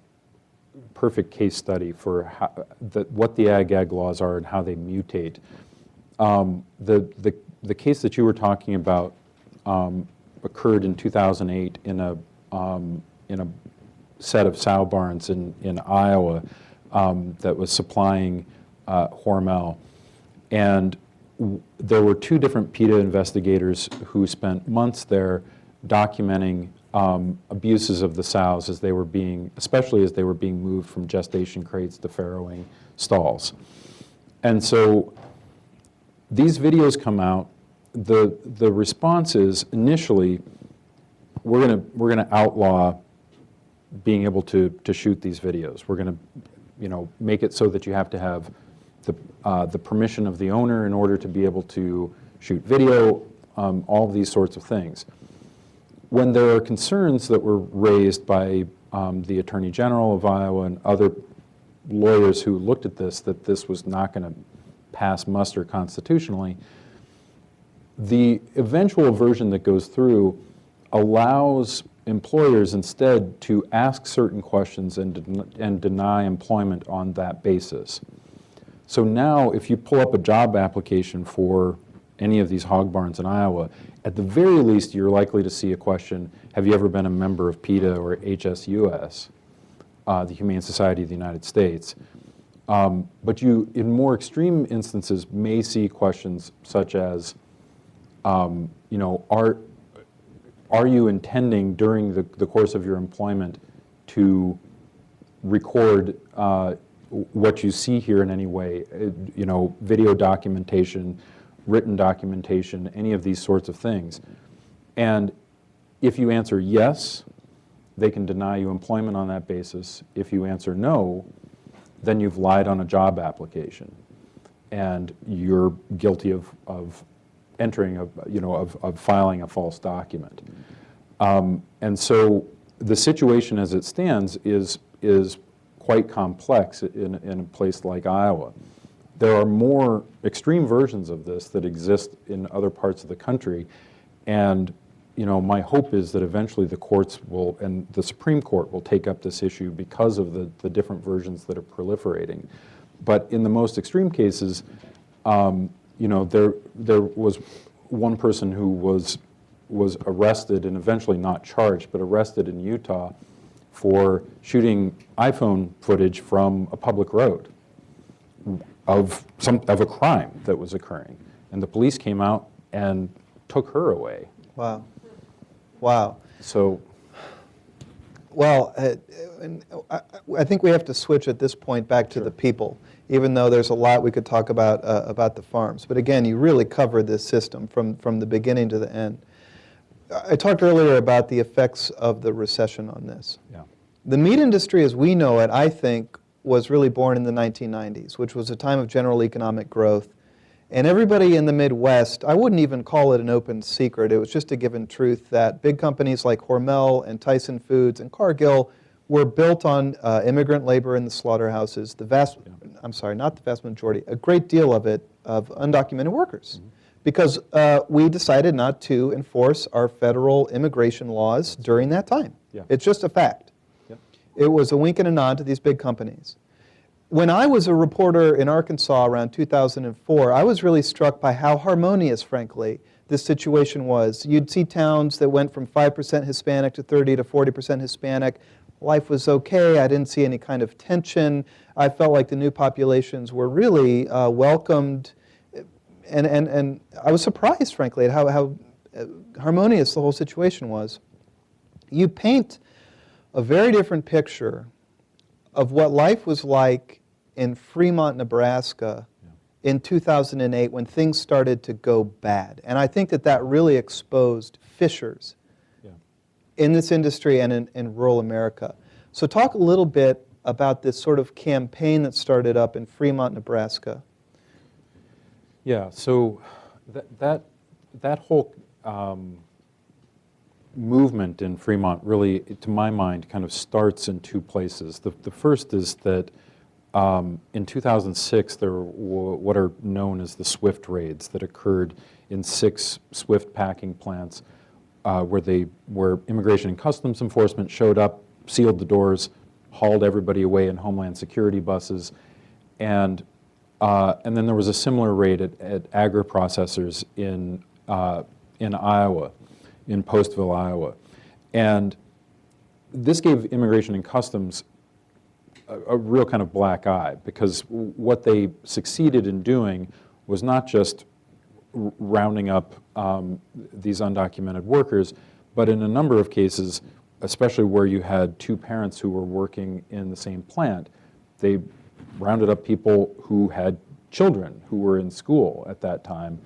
perfect case study for what the ag-gag laws are and how they mutate. The case that you were talking about occurred in 2008 in a set of sow barns in Iowa that was supplying Hormel. And there were two different PETA investigators who spent months there documenting abuses of the sows especially as they were being moved from gestation crates to farrowing stalls. And so these videos come out. The response is initially, we're gonna outlaw being able to shoot these videos. We're going to, make it so that you have to have the permission of the owner in order to be able to shoot video, all of these sorts of things. When there are concerns that were raised by the Attorney General of Iowa and other lawyers who looked at this, that this was not going to pass muster constitutionally, the eventual version that goes through allows employers instead to ask certain questions and deny employment on that basis. So now if you pull up a job application for any of these hog barns in Iowa, at the very least you're likely to see a question, have you ever been a member of PETA or HSUS, the Humane Society of the United States? But you, in more extreme instances, may see questions such as, are you intending during the course of your employment to record what you see here in any way, video documentation, written documentation, any of these sorts of things. And if you answer yes, they can deny you employment on that basis. If you answer no, then you've lied on a job application, and you're guilty of entering, of filing a false document. And so the situation as it stands is quite complex in a place like Iowa. There are more extreme versions of this that exist in other parts of the country, and my hope is that eventually the courts will, and the Supreme Court will take up this issue because of the different versions that are proliferating. But in the most extreme cases, there was one person who was arrested and eventually not charged, but arrested in Utah for shooting iPhone footage from a public road of a crime that was occurring. And the police came out and took her away. Wow. Wow. So, well, I think we have to switch at this point back to the people, even though there's a lot we could talk about the farms. But again, you really covered this system from the beginning to the end. I talked earlier about the effects of the recession on this. yeah. The meat industry as we know it, I think, was really born in the 1990s, which was a time of general economic growth. And everybody in the Midwest, I wouldn't even call it an open secret. It was just a given truth that big companies like Hormel and Tyson Foods and Cargill were built on immigrant labor in the slaughterhouses. I'm sorry, not the vast majority, a great deal of it, of undocumented workers. Mm-hmm. Because we decided not to enforce our federal immigration laws during that time. Yeah. It's just a fact. Yeah. It was a wink and a nod to these big companies. When I was a reporter in Arkansas around 2004, I was really struck by how harmonious, frankly, this situation was. You'd see towns that went from 5% Hispanic to 30 to 40% Hispanic. Life was okay. I didn't see any kind of tension. I felt like the new populations were really welcomed. And I was surprised, frankly, at how harmonious the whole situation was. You paint a very different picture of what life was like in Fremont, Nebraska in 2008 when things started to go bad. And I think that really exposed fissures in this industry and in rural America. So talk a little bit about this sort of campaign that started up in Fremont, Nebraska. Yeah, so that whole movement in Fremont really, to my mind, kind of starts in two places. The first is that in 2006, there were what are known as the Swift raids that occurred in 6 Swift packing plants where Immigration and Customs Enforcement showed up, sealed the doors, hauled everybody away in Homeland Security buses, and then there was a similar raid at agri-processors in Iowa, in Postville, Iowa. And this gave Immigration and Customs a real kind of black eye, because what they succeeded in doing was not just rounding up these undocumented workers, but in a number of cases, especially where you had 2 parents who were working in the same plant, they rounded up people who had children who were in school at that time,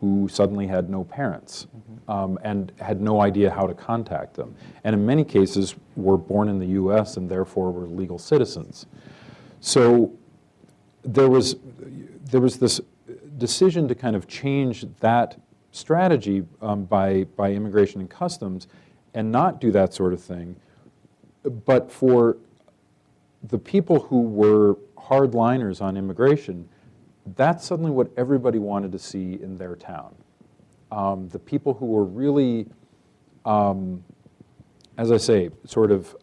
who suddenly had no parents, and had no idea how to contact them. And in many cases were born in the US and therefore were legal citizens. So there was this decision to kind of change that strategy by Immigration and Customs and not do that sort of thing, but for the people who were hardliners on immigration, that's suddenly what everybody wanted to see in their town. The people who were really, as I say, sort of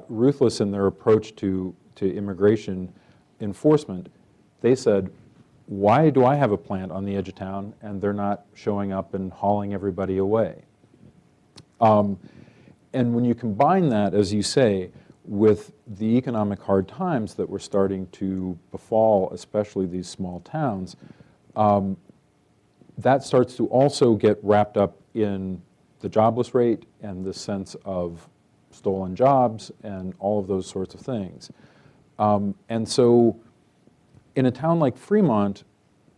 ruthless in their approach to immigration enforcement, they said, why do I have a plant on the edge of town and they're not showing up and hauling everybody away? And when you combine that, as you say, with the economic hard times that were starting to befall, especially these small towns, that starts to also get wrapped up in the jobless rate and the sense of stolen jobs and all of those sorts of things. And so in a town like Fremont,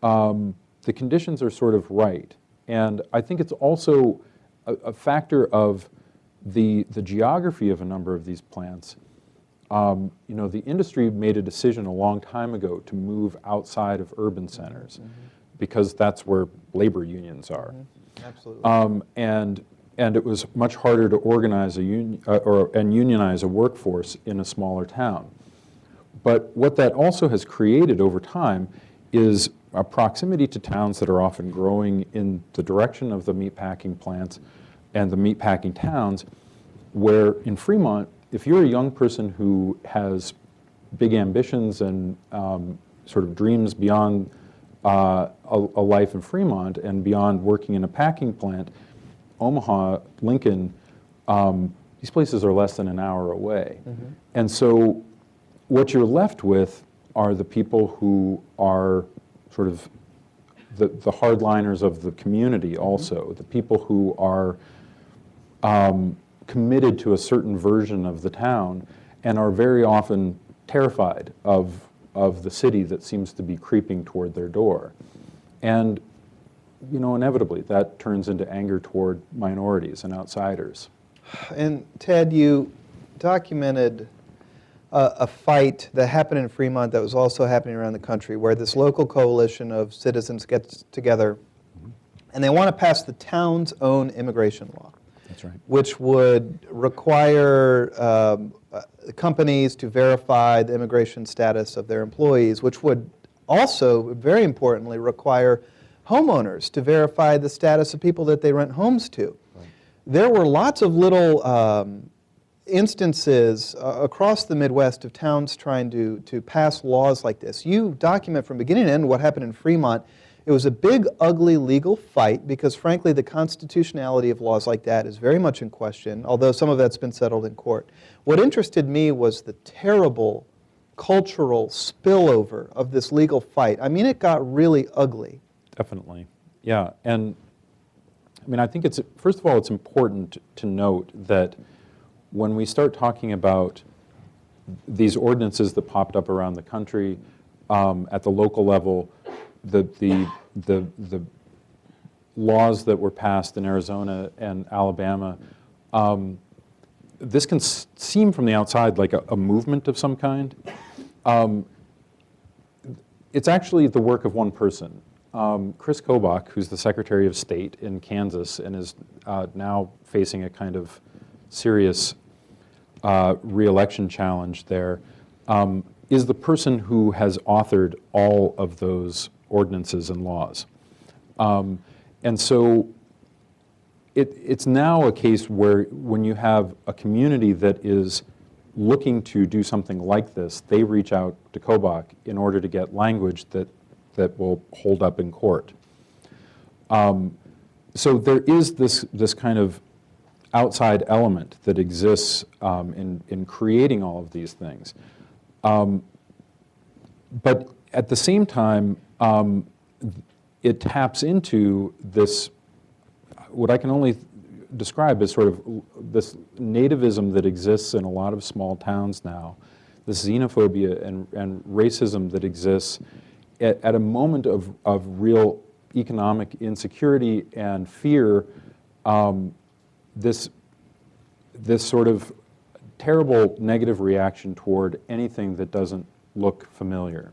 the the conditions are sort of right. And I think it's also a factor of the geography of a number of these plants. You know, the industry made a decision a long time ago to move outside of urban centers because that's where labor unions are. Absolutely. And it was much harder to organize a union and unionize a workforce in a smaller town. But what that also has created over time is a proximity to towns that are often growing in the direction of the meatpacking plants and the meatpacking towns, where in Fremont, if you're a young person who has big ambitions and sort of dreams beyond a life in Fremont and beyond working in a packing plant, Omaha, Lincoln, these places are less than an hour away. And so what you're left with are the people who are sort of the hardliners of the community also, the people who are committed to a certain version of the town and are very often terrified of the city that seems to be creeping toward their door. And, you know, inevitably that turns into anger toward minorities and outsiders. And Ted, you documented a fight that happened in Fremont that was also happening around the country, where this local coalition of citizens gets together and they want to pass the town's own immigration law. That's right. Which would require companies to verify the immigration status of their employees, which would also, very importantly, require homeowners to verify the status of people that they rent homes to. Right. There were lots of little instances across the Midwest of towns trying to pass laws like this. You document from beginning to end what happened in Fremont. It was a big, ugly legal fight because, frankly, the constitutionality of laws like that is very much in question, although some of that's been settled in court. What interested me was the terrible cultural spillover of this legal fight. I mean, it got really ugly. Definitely, yeah. And I mean, I think it's, first of all, it's important to note that when we start talking about these ordinances that popped up around the country at the local level, the laws that were passed in Arizona and Alabama, this can seem from the outside like a movement of some kind. It's actually the work of one person. Chris Kobach, who's the Secretary of State in Kansas and is now facing a kind of serious re-election challenge there, is the person who has authored all of those ordinances and laws. And so it's now a case where when you have a community that is looking to do something like this, they reach out to Kobach in order to get language that will hold up in court. So there is this kind of outside element that exists in creating all of these things. But at the same time, it taps into this, what I can only describe as sort of this nativism that exists in a lot of small towns now, this xenophobia and racism that exists at a moment of real economic insecurity and fear, this sort of terrible negative reaction toward anything that doesn't look familiar.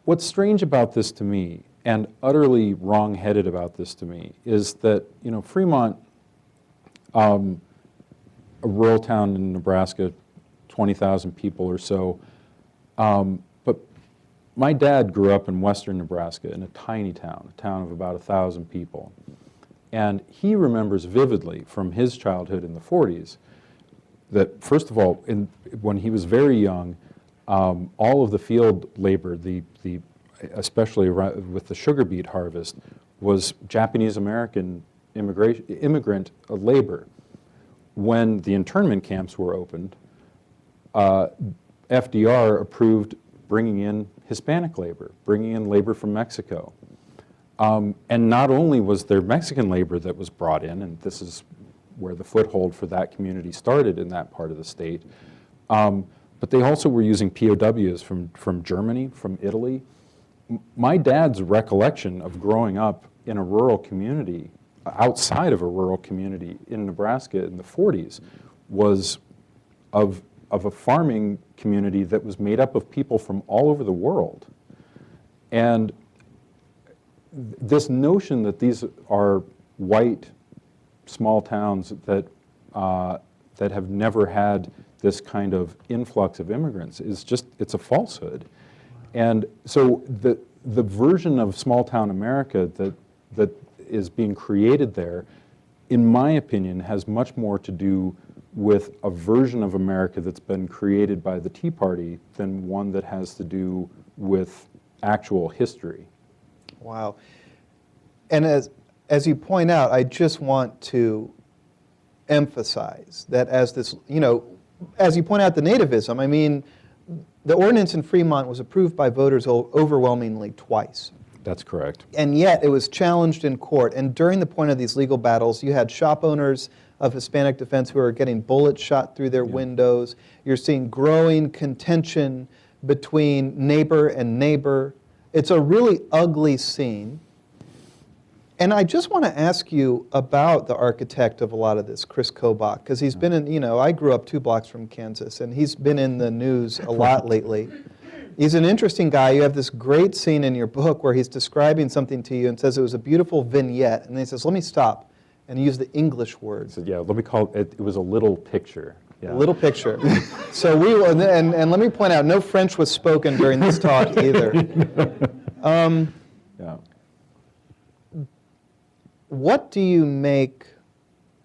What's strange about this to me, and utterly wrong-headed about this to me, is that, you know, Fremont, a rural town in Nebraska, 20,000 people or so, but my dad grew up in western Nebraska in a tiny town, a town of about 1,000 people. And he remembers vividly from his childhood in the 40s that, first of all, when he was very young, all of the field labor, especially with the sugar beet harvest, was Japanese-American immigrant labor. When the internment camps were opened, FDR approved bringing in Hispanic labor, bringing in labor from Mexico. And not only was there Mexican labor that was brought in, and this is where the foothold for that community started in that part of the state, but they also were using POWs from Germany, from Italy, my dad's recollection of growing up in a rural community, outside of a rural community in Nebraska in the 40s, was of a farming community that was made up of people from all over the world. And this notion that these are white, small towns that have never had this kind of influx of immigrants is just, it's a falsehood. And so the version of small town America that is being created there, in my opinion, has much more to do with a version of America that's been created by the Tea Party than one that has to do with actual history. Wow. And as you point out, I just want to emphasize that as this, as you point out the nativism, I mean, the ordinance in Fremont was approved by voters overwhelmingly twice. That's correct. And yet it was challenged in court. And during the point of these legal battles, you had shop owners of Hispanic defense who are getting bullets shot through their windows. You're seeing growing contention between neighbor and neighbor. It's a really ugly scene. And I just want to ask you about the architect of a lot of this, Chris Kobach, because he's been in, I grew up 2 blocks from Kansas, and he's been in the news a lot lately. He's an interesting guy. You have this great scene in your book where he's describing something to you and says it was a beautiful vignette, and then he says, let me stop, and use the English word. So, yeah, let me call it, it was a little picture. Yeah. A little picture. So we will, and let me point out, no French was spoken during this talk either. Yeah. What do you make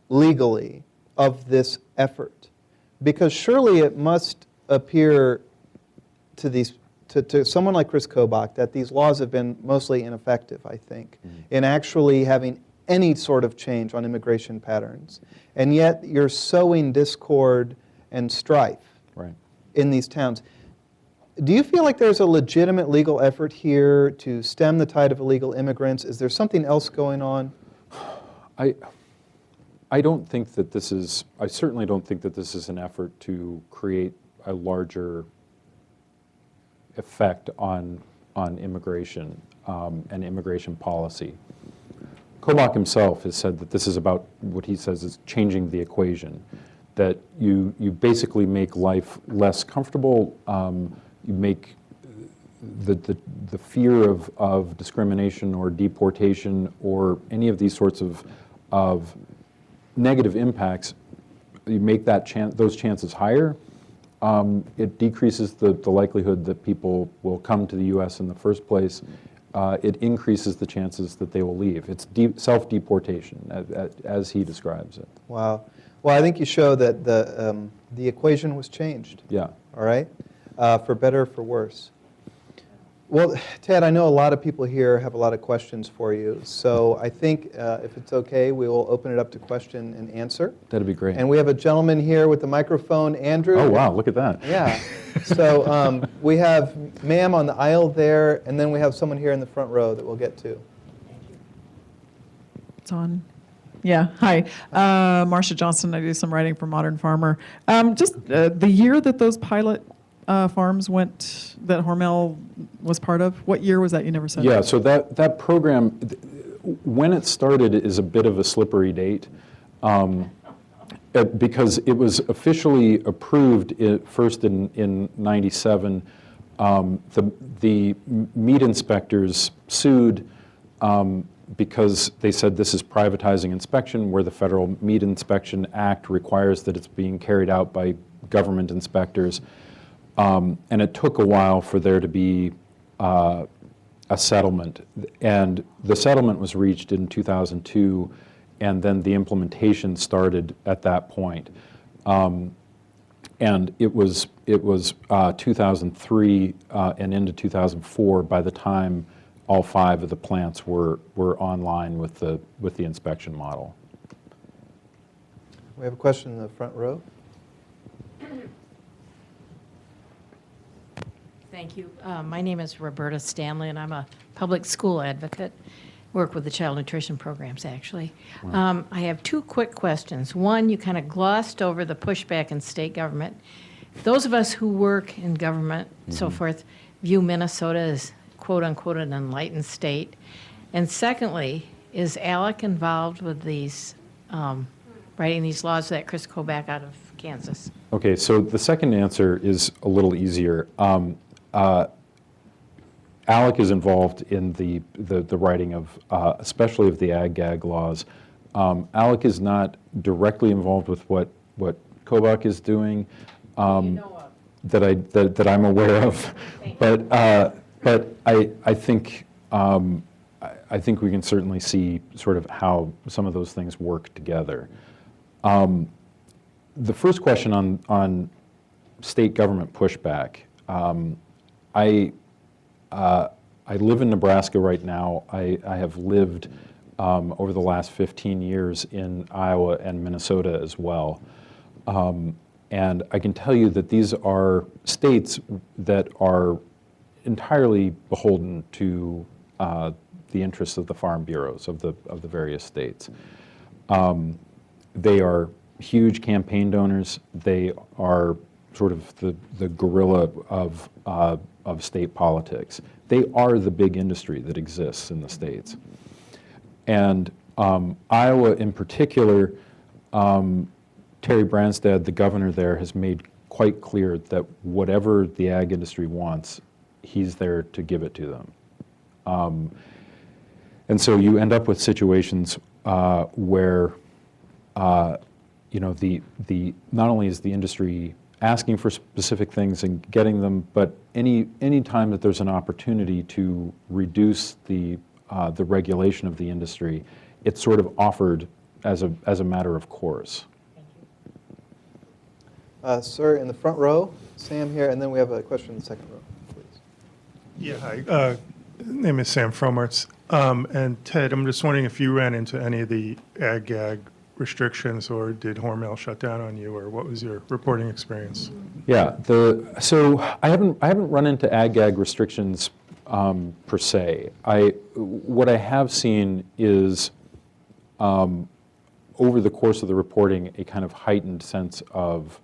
legally of this effort? Because surely it must appear to to someone like Chris Kobach that these laws have been mostly ineffective, I think, in actually having any sort of change on immigration patterns. And yet you're sowing discord and strife in these towns. Do you feel like there's a legitimate legal effort here to stem the tide of illegal immigrants? Is there something else going on? I don't think that this is, I certainly don't think that this is an effort to create a larger effect on immigration and immigration policy. Kobach himself has said that this is about what he says is changing the equation, that you basically make life less comfortable, you make the fear of discrimination or deportation or any of these sorts of negative impacts, you make those chances higher. It decreases the likelihood that people will come to the U.S. in the first place. It increases the chances that they will leave. It's self-deportation, as he describes it. Wow. Well, I think you show that the equation was changed. Yeah. All right? For better or for worse. Well, Ted, I know a lot of people here have a lot of questions for you. So I think if it's okay, we will open it up to question and answer. That'd be great. And we have a gentleman here with the microphone, Andrew. Oh, wow, look at that. Yeah. So we have ma'am on the aisle there, and then we have someone here in the front row that we'll get to. It's on. Yeah, hi. Marcia Johnson, I do some writing for Modern Farmer. Just the year that those pilot farms went, that Hormel was part of, what year was that? You never said. Yeah, so that program, when it started, is a bit of a slippery date. Because it was officially approved first in 97. The meat inspectors sued because they said this is privatizing inspection, where the Federal Meat Inspection Act requires that it's being carried out by government inspectors. And it took a while for there to be a settlement. And the settlement was reached in 2002, and then the implementation started at that point. And it was 2003 and into 2004 by the time all 5 of the plants were online with the inspection model. We have a question in the front row. Thank you. My name is Roberta Stanley, and I'm a public school advocate. Work with the child nutrition programs, actually. I have 2 quick questions. One, you kind of glossed over the pushback in state government. Those of us who work in government, so forth, view Minnesota as quote-unquote an enlightened state? And secondly, is ALEC involved with these, writing these laws that Chris Kobach out of Kansas? Okay, so the second answer is a little easier. ALEC is involved in the writing of, especially of the ag-gag laws. ALEC is not directly involved with what Kobach is doing. That I'm aware of, but I think we can certainly see sort of how some of those things work together. The first question on state government pushback, I live in Nebraska right now. I have lived over the last 15 years in Iowa and Minnesota as well. And I can tell you that these are states that are entirely beholden to the interests of the farm bureaus of the various states. They are huge campaign donors. They are sort of the gorilla of state politics. They are the big industry that exists in the states. And Iowa in particular, Terry Branstad, the governor there, has made quite clear that whatever the ag industry wants, he's there to give it to them. And so you end up with situations where you know, not only is the industry asking for specific things and getting them, but any time that there's an opportunity to reduce the regulation of the industry, it's sort of offered as a matter of course. Sir, in the front row, Sam here, and then we have a question in the second row, please. Yeah, hi. Name is Sam Fromartz. And Ted, I'm just wondering if you ran into any of the ag-gag restrictions, or did Hormel shut down on you, or what was your reporting experience? Yeah, so I haven't run into ag-gag restrictions per se. What I have seen is over the course of the reporting a kind of heightened sense of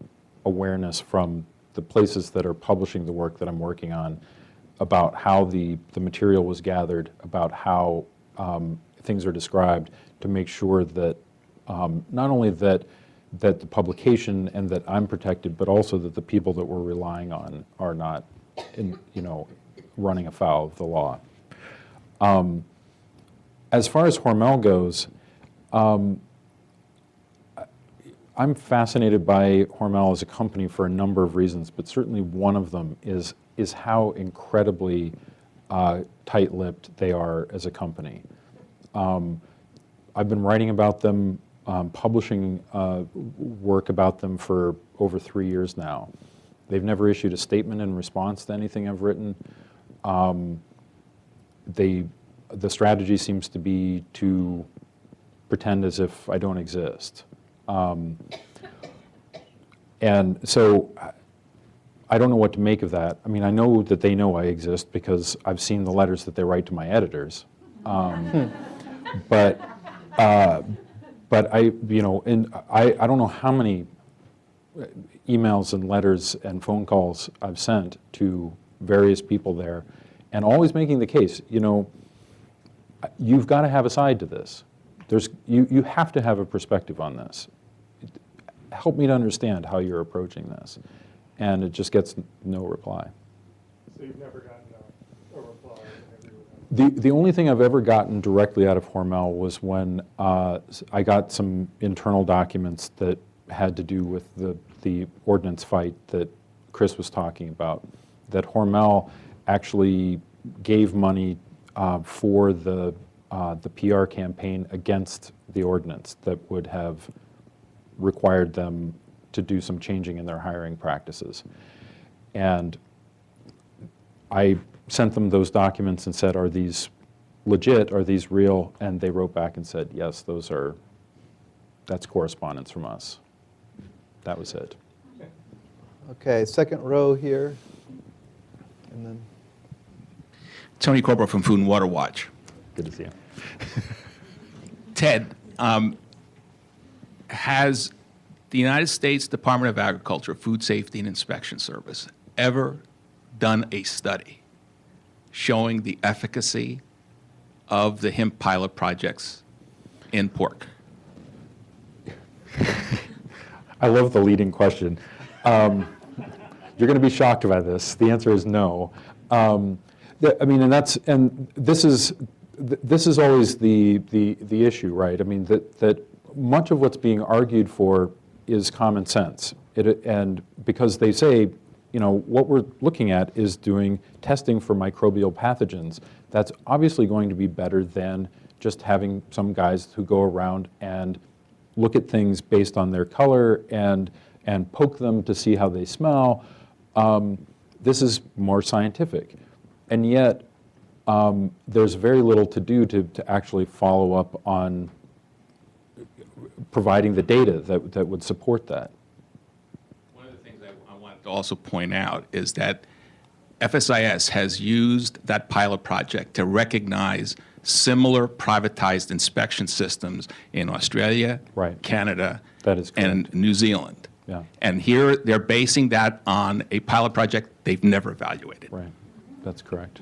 awareness from the places that are publishing the work that I'm working on about how the material was gathered, about how things are described, to make sure that not only that the publication and that I'm protected, but also that the people that we're relying on are not, running afoul of the law. As far as Hormel goes, I'm fascinated by Hormel as a company for a number of reasons, but certainly one of them is how incredibly tight-lipped they are as a company. I've been writing about them, publishing work about them for over 3 years now. They've never issued a statement in response to anything I've written. The strategy seems to be to pretend as if I don't exist. And so I don't know what to make of that. I mean, I know that they know I exist because I've seen the letters that they write to my editors. But I don't know how many emails and letters and phone calls I've sent to various people there, and always making the case, you've got to have a side to this. You have to have a perspective on this. Help me to understand how you're approaching this. And it just gets no reply. So you've never gotten a reply? The only thing I've ever gotten directly out of Hormel was when I got some internal documents that had to do with the ordnance fight that Chris was talking about, that Hormel actually gave money for the PR campaign against the ordinance that would have required them to do some changing in their hiring practices. And I sent them those documents and said, are these legit? Are these real? And they wrote back and said, yes, that's correspondence from us. That was it. Okay, second row here, and then. Tony Corbett from Food and Water Watch. Good to see you. Ted, has the United States Department of Agriculture, Food Safety and Inspection Service ever done a study showing the efficacy of the hemp pilot projects in pork? I love the leading question. You're going to be shocked by this. The answer is no. I mean, and this is always the issue, right? I mean, that much of what's being argued for is common sense, and because they say, you know, what we're looking at is doing testing for microbial pathogens. That's obviously going to be better than just having some guys who go around and look at things based on their color and poke them to see how they smell. This is more scientific. And yet, there's very little to do to actually follow up on providing the data that would support that. One of the things I wanted to also point out is that FSIS has used that pilot project to recognize similar privatized inspection systems in Australia, Right. Canada, That is correct. and New Zealand. Yeah. And here they're basing that on a pilot project they've never evaluated. Right, that's correct.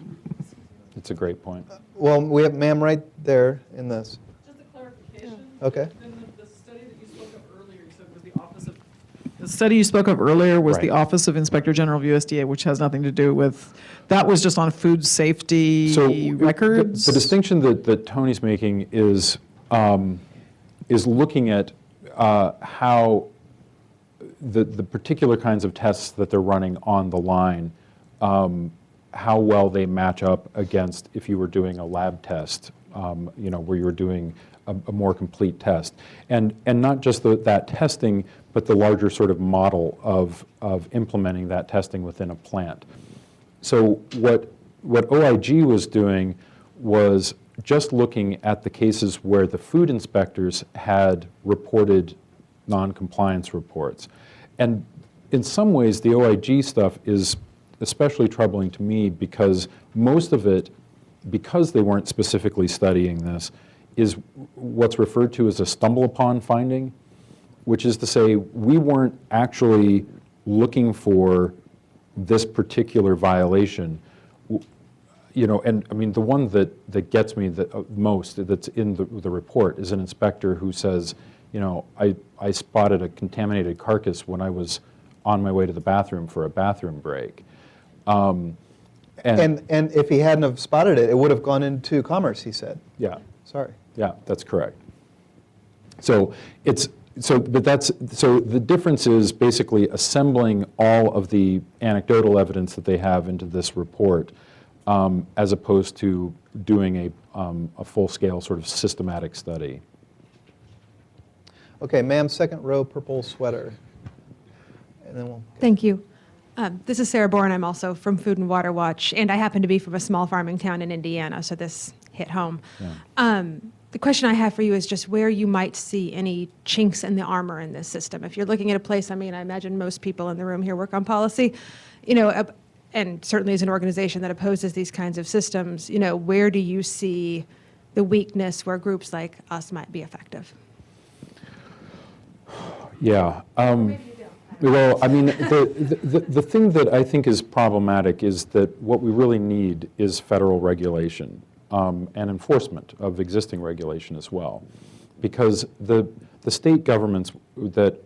It's a great point. Well, we have ma'am right there in this. Just a clarification. Okay. Then the study that you spoke of earlier, you said was the Office of... The study you spoke of earlier was the Right. Office of Inspector General of USDA, which has nothing to do with, that was just on food safety So records? The distinction that Tony's making is looking at how the particular kinds of tests that they're running on the line, how well they match up against if you were doing a lab test, you know, where you were doing a more complete test. And not just that testing, but the larger sort of model of implementing that testing within a plant. So what OIG was doing was just looking at the cases where the food inspectors had reported non-compliance reports. And in some ways, the OIG stuff is especially troubling to me because most of it, because they weren't specifically studying this, is what's referred to as a stumble upon finding, which is to say we weren't actually looking for this particular violation. You know, and I mean, the one that gets me most, that's in the report, is an inspector who says, you know, I spotted a contaminated carcass when I was on my way to the bathroom for a bathroom break. And if he hadn't have spotted it, it would have gone into commerce, he said. Yeah, Sorry. yeah, that's correct. So the difference is basically assembling all of the anecdotal evidence that they have into this report, as opposed to doing a full-scale sort of systematic study. Okay, ma'am, second row, purple sweater. And then we'll... Thank you. This is Sarah Bourne. I'm also from Food and Water Watch, and I happen to be from a small farming town in Indiana, so this hit home. Yeah. The question I have for you is just where you might see any chinks in the armor in this system. If you're looking at a place, I mean, I imagine most people in the room here work on policy, you know, and certainly as an organization that opposes these kinds of systems, you know, where do you see the weakness where groups like us might be effective? Yeah. Well, I mean, the thing that I think is problematic is that what we really need is federal regulation and enforcement of existing regulation as well. Because the state governments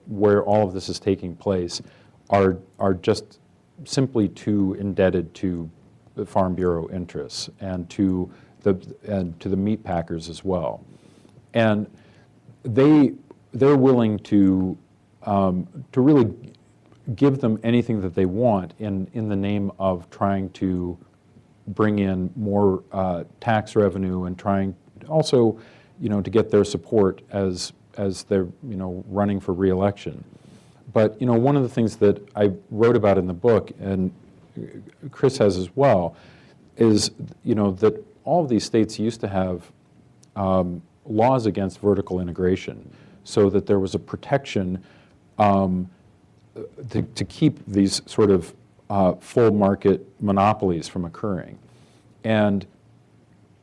where all of this is taking place are just simply too indebted to the Farm Bureau interests and to the meat packers as well. And they're willing to really give them anything that they want in the name of trying to bring in more tax revenue and trying also, you know, to get their support as they're, you know, running for re-election. But, you know, one of the things that I wrote about in the book, and Chris has as well, is, you know, that all of these states used to have laws against vertical integration, so that there was a protection to keep these sort of full market monopolies from occurring. And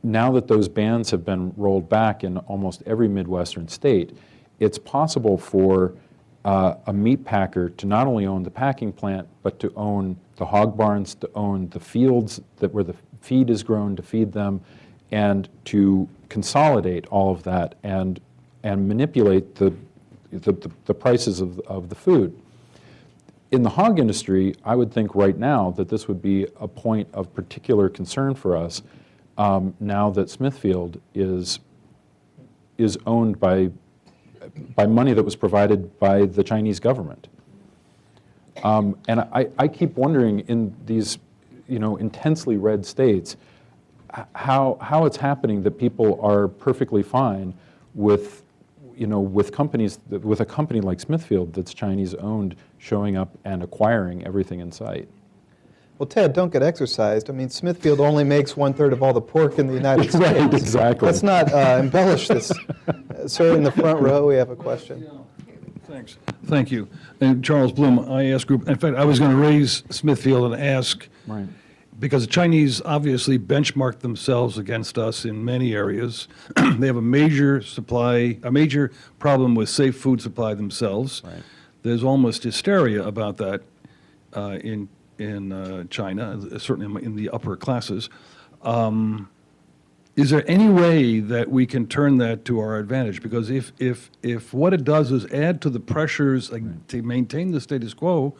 now that those bans have been rolled back in almost every Midwestern state, it's possible for a meat packer to not only own the packing plant, but to own the hog barns, to own the fields where the feed is grown to feed them, and to consolidate all of that and manipulate the prices of the food. In the hog industry, I would think right now that this would be a point of particular concern for us now that Smithfield is owned by money that was provided by the Chinese government. And I keep wondering in these, intensely red states, how it's happening that people are perfectly fine with, with companies, with a company like Smithfield that's Chinese owned showing up and acquiring everything in sight. Well, Ted, don't get exercised. I mean, Smithfield only makes 1/3 of all the pork in the United States. Right, exactly. Let's not embellish this. Sir, in the front row, we have a question. Thanks. Thank you. And Charles Bloom, IAS Group. In fact, I was going to raise Smithfield and ask, Right. because the Chinese obviously benchmarked themselves against us in many areas. They have a major problem with safe food supply themselves. Right. There's almost hysteria about that in China, certainly in the upper classes. Is there any way that we can turn that to our advantage? Because if what it does is add to the pressures to maintain the status quo,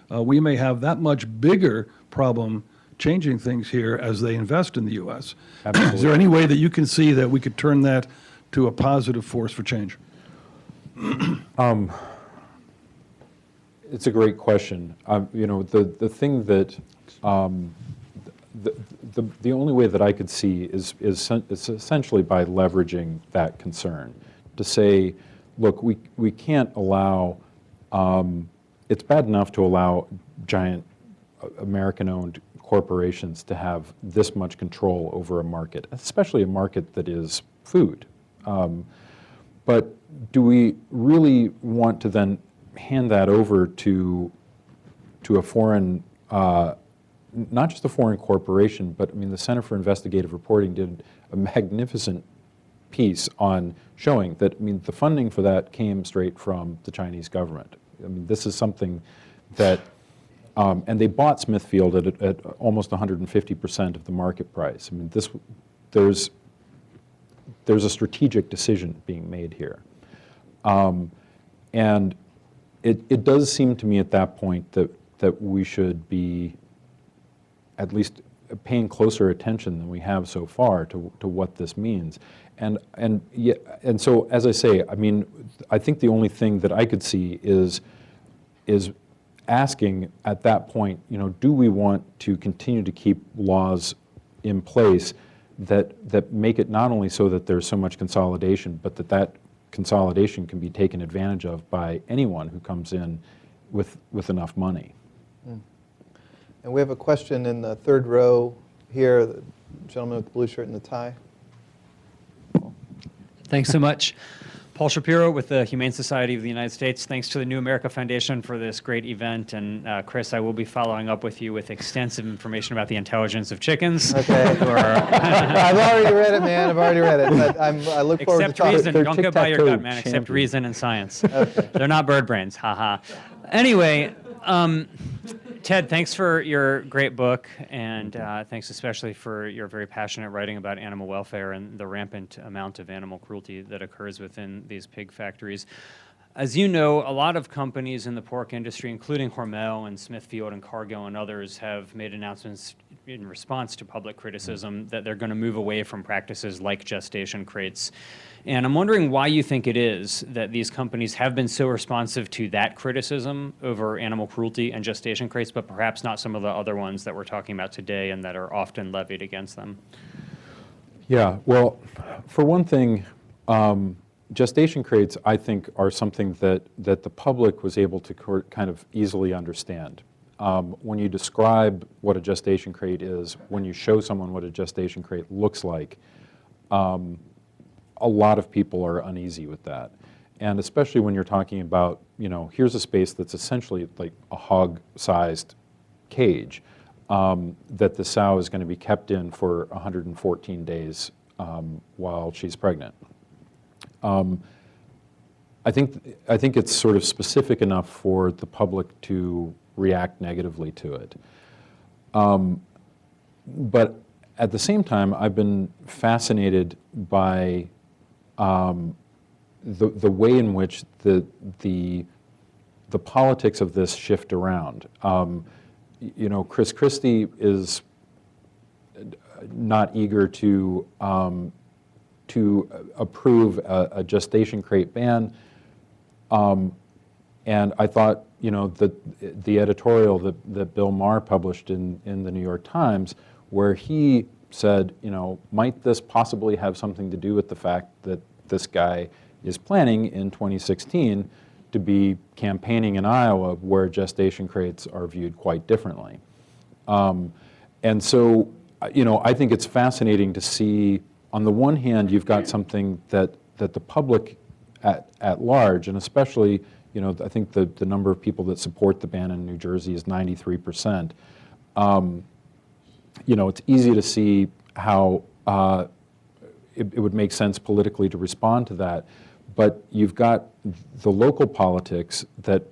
we may have that much bigger problem changing things here as they invest in the U.S. Absolutely. Is there any way that you can see that we could turn that to a positive force for change? It's a great question. The thing that the only way that I could see is essentially by leveraging that concern to say, look, we can't allow. It's bad enough to allow giant American-owned corporations to have this much control over a market, especially a market that is food. But do we really want to then hand that over to a foreign, not just a foreign corporation, but I mean the Center for Investigative Reporting did a magnificent piece on showing that, I mean, the funding for that came straight from the Chinese government. I mean, this is something that, and they bought Smithfield at almost 150% of the market price. I mean, there's a strategic decision being made here. And it does seem to me at that point that we should be at least paying closer attention than we have so far to what this means. And so, as I say, I mean, I think the only thing that I could see is asking at that point, do we want to continue to keep laws in place that make it not only so that there's so much consolidation, but that consolidation can be taken advantage of by anyone who comes in with enough money. And we have a question in the third row here, the gentleman with the blue shirt and the tie. Thanks so much. Paul Shapiro with the Humane Society of the United States. Thanks to the New America Foundation for this great event. And Chris, I will be following up with you with extensive information about the intelligence of chickens. Okay. I've already read it, man. I've already read it. But I look forward to Except talking. reason. They're Don't go by your gut, man. tic-tac-toe Except champions. reason and science. They're not bird brains. Haha. Anyway, Ted, thanks for your great book, and thanks especially for your very passionate writing about animal welfare and the rampant amount of animal cruelty that occurs within these pig factories. As you know, a lot of companies in the pork industry, including Hormel and Smithfield and Cargill and others, have made announcements in response to public criticism that they're going to move away from practices like gestation crates. And I'm wondering why you think it is that these companies have been so responsive to that criticism over animal cruelty and gestation crates, but perhaps not some of the other ones that we're talking about today and that are often levied against them. Yeah, well, for one thing, gestation crates, I think, are something that the public was able to kind of easily understand. When you describe what a gestation crate is, when you show someone what a gestation crate looks like, a lot of people are uneasy with that. And especially when you're talking about, here's a space that's essentially like a hog-sized cage that the sow is going to be kept in for 114 days while she's pregnant. I think it's sort of specific enough for the public to react negatively to it. But at the same time, I've been fascinated by the way in which the politics of this shift around. You know, Chris Christie is not eager to approve a gestation crate ban, and I thought, you know, that the editorial that Bill Maher published in the New York Times, where he said, you know, might this possibly have something to do with the fact that this guy is planning in 2016 to be campaigning in Iowa, where gestation crates are viewed quite differently. And so, you know, I think it's fascinating to see, on the one hand, you've got something that the public at large, and especially, you know, I think the number of people that support the ban in New Jersey is 93%. You know, it's easy to see how it would make sense politically to respond to that. But you've got the local politics that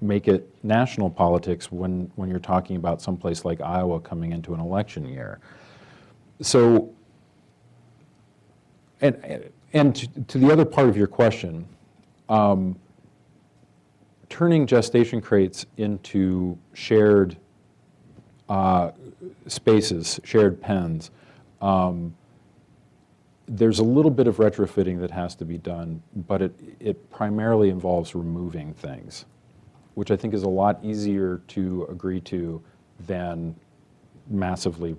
make it national politics when you're talking about someplace like Iowa coming into an election year. So, and to the other part of your question, turning gestation crates into shared spaces, shared pens, there's a little bit of retrofitting that has to be done, but it primarily involves removing things, which I think is a lot easier to agree to than massively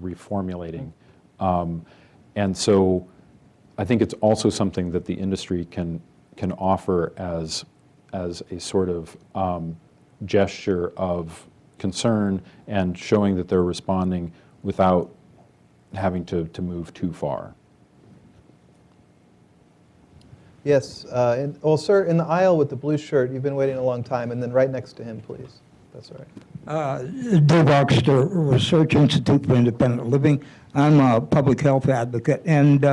reformulating. And so I think it's also something that the industry can offer as a sort of gesture of concern and showing that they're responding without having to move too far. Yes, well, sir, in the aisle with the blue shirt, you've been waiting a long time, and then right next to him, please. That's all right. Dave Oxter, Research Institute for Independent Living. I'm a public health advocate, and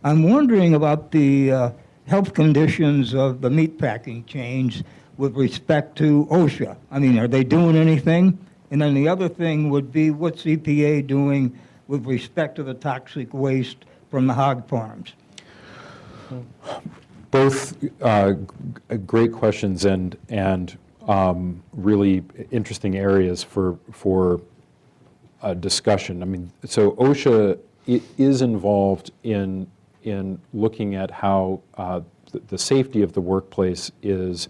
I'm wondering about the health conditions of the meatpacking chains with respect to OSHA. I mean, are they doing anything? And then the other thing would be, what's EPA doing with respect to the toxic waste from the hog farms? Both great questions and really interesting areas for discussion. I mean, so OSHA is involved in looking at how the safety of the workplace is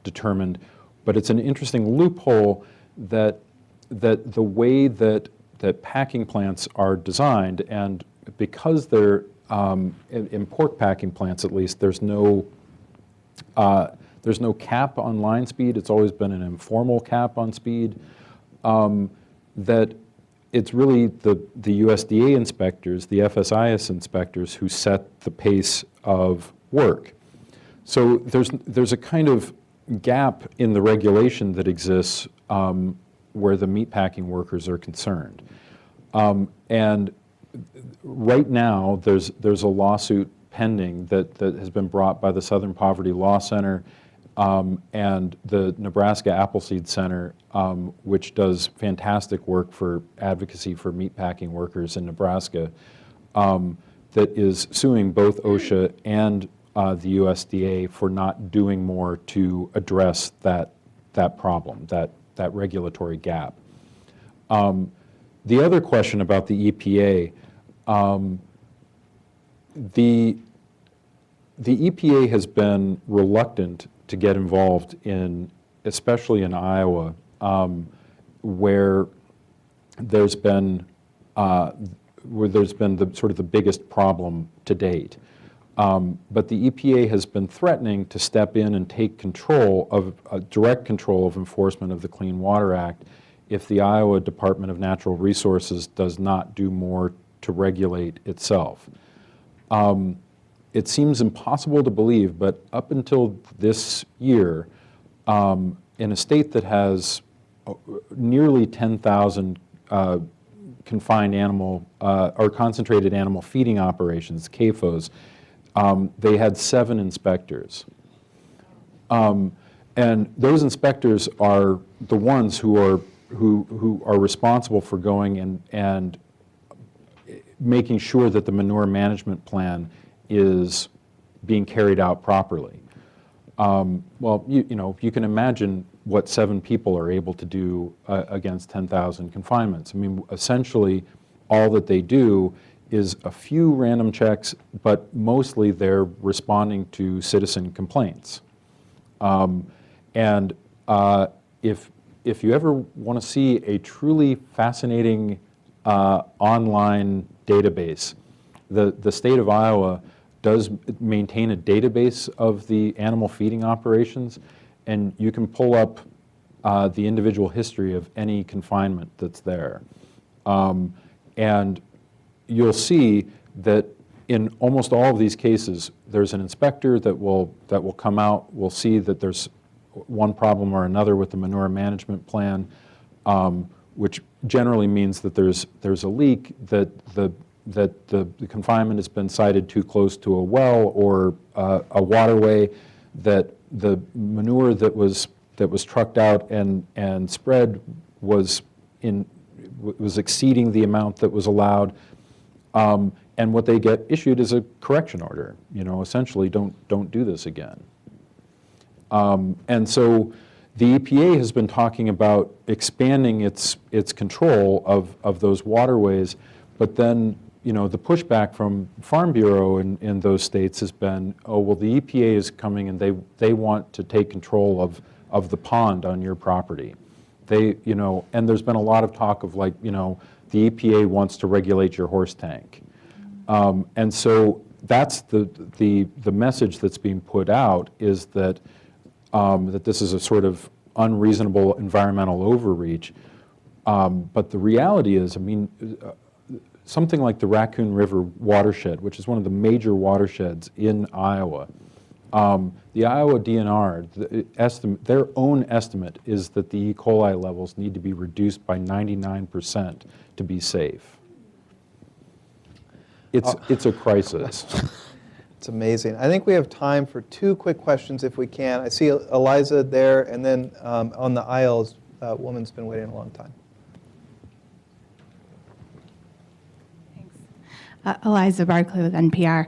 determined, but it's an interesting loophole that the way that packing plants are designed, and because they're in pork packing plants, at least, there's no cap on line speed. It's always been an informal cap on speed. That it's really the USDA inspectors, the FSIS inspectors, who set the pace of work. So there's a kind of gap in the regulation that exists where the meatpacking workers are concerned. And right now, there's a lawsuit pending that has been brought by the Southern Poverty Law Center and the Nebraska Appleseed Center, which does fantastic work for advocacy for meatpacking workers in Nebraska, that is suing both OSHA and the USDA for not doing more to address that problem, that regulatory gap. The other question about the EPA, the EPA has been reluctant to get involved in, especially in Iowa, where there's been the sort of the biggest problem to date. But the EPA has been threatening to step in and take control of direct control of enforcement of the Clean Water Act if the Iowa Department of Natural Resources does not do more to regulate itself. It seems impossible to believe, but up until this year, in a state that has nearly 10,000 confined animal or concentrated animal feeding operations, CAFOs, they had 7 inspectors. And those inspectors are the ones who are responsible for going and making sure that the manure management plan is being carried out properly. Well, you know, you can imagine what 7 people are able to do against 10,000 confinements. I mean, essentially, all that they do is a few random checks, but mostly they're responding to citizen complaints. And if you ever want to see a truly fascinating online database, the state of Iowa does maintain a database of the animal feeding operations, and you can pull up the individual history of any confinement that's there. And you'll see that in almost all of these cases, there's an inspector that will come out, will see that there's one problem or another with the manure management plan, which generally means that there's a leak, that the confinement has been sited too close to a well or a waterway, that the manure that was trucked out and spread was exceeding the amount that was allowed. And what they get issued is a correction order. You know, essentially, don't do this again. And so the EPA has been talking about expanding its control of those waterways, but then, you know, the pushback from Farm Bureau in those states has been, oh, well, the EPA is coming and they want to take control of the pond on your property. They, you know, and there's been a lot of talk of, like, you know, the EPA wants to regulate your horse tank. And so that's the message that's being put out, is that that this is a sort of unreasonable environmental overreach. But the reality is, I mean, something like the Raccoon River watershed, which is one of the major watersheds in Iowa, the Iowa DNR, their own estimate is that the E. coli levels need to be reduced by 99% to be safe. It's a crisis. It's amazing. I think we have time for 2 quick questions if we can. I see Eliza there, and then on the aisles, a woman's been waiting a long time. Eliza Barclay with NPR.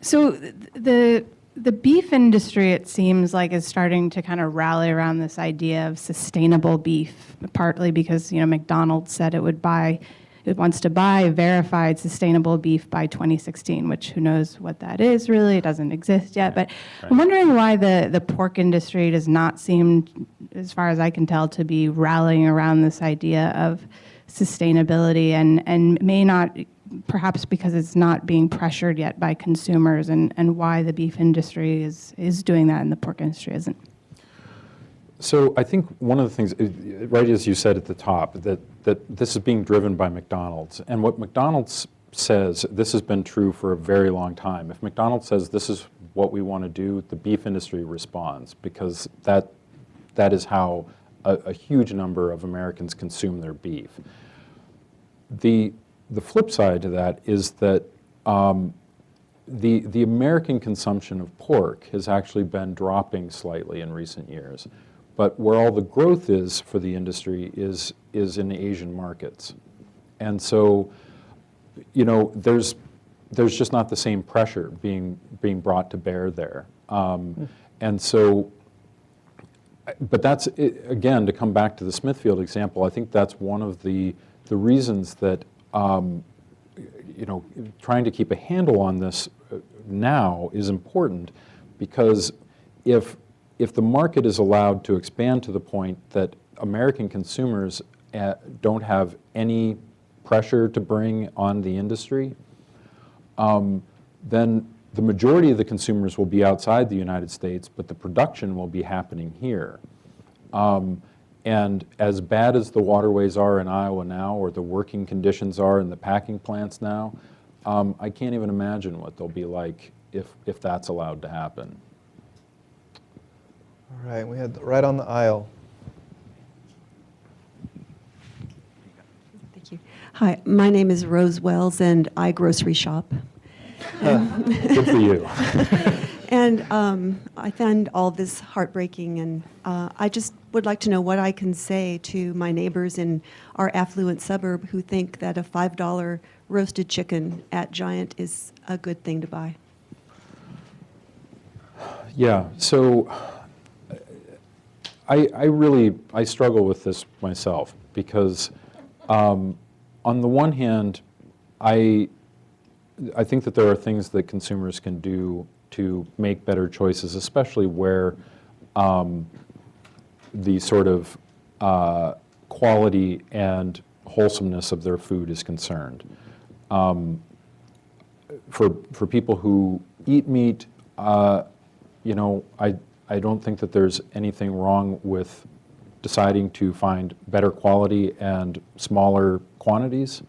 So the beef industry, it seems like, is starting to kind of rally around this idea of sustainable beef, partly because, you know, McDonald's said it wants to buy verified sustainable beef by 2016, which who knows what that is really, it doesn't exist yet. But I'm wondering why the pork industry does not seem, as far as I can tell, to be rallying around this idea of sustainability, and may not, perhaps because it's not being pressured yet by consumers, and why the beef industry is doing that and the pork industry isn't. So I think one of the things, right as you said at the top, that this is being driven by McDonald's. And what McDonald's says, this has been true for a very long time. If McDonald's says this is what we want to do, the beef industry responds, because that is how a huge number of Americans consume their beef. The flip side to that is that the American consumption of pork has actually been dropping slightly in recent years. But where all the growth is for the industry is in the Asian markets. And so, you know, there's just not the same pressure being brought to bear there. And so, but that's, again, to come back to the Smithfield example, I think that's one of the reasons that, you know, trying to keep a handle on this now is important, because if the market is allowed to expand to the point that American consumers don't have any pressure to bring on the industry, then the majority of the consumers will be outside the United States, but the production will be happening here. And as bad as the waterways are in Iowa now, or the working conditions are in the packing plants now, I can't even imagine what they'll be like if that's allowed to happen. All right, we had right on the aisle. Thank you. Hi, my name is Rose Wells, and I grocery shop. Good for you. And I found all this heartbreaking, and I just would would like to know what I can say to my neighbors in our affluent suburb who think that a $5 roasted chicken at Giant is a good thing to buy. Yeah, so I struggle with this myself because on the one hand, I think that there are things that consumers can do to make better choices, especially where the sort of quality and wholesomeness of their food is concerned. For people who eat meat, you know, I don't think that there's anything wrong with deciding to find better quality and smaller quantities.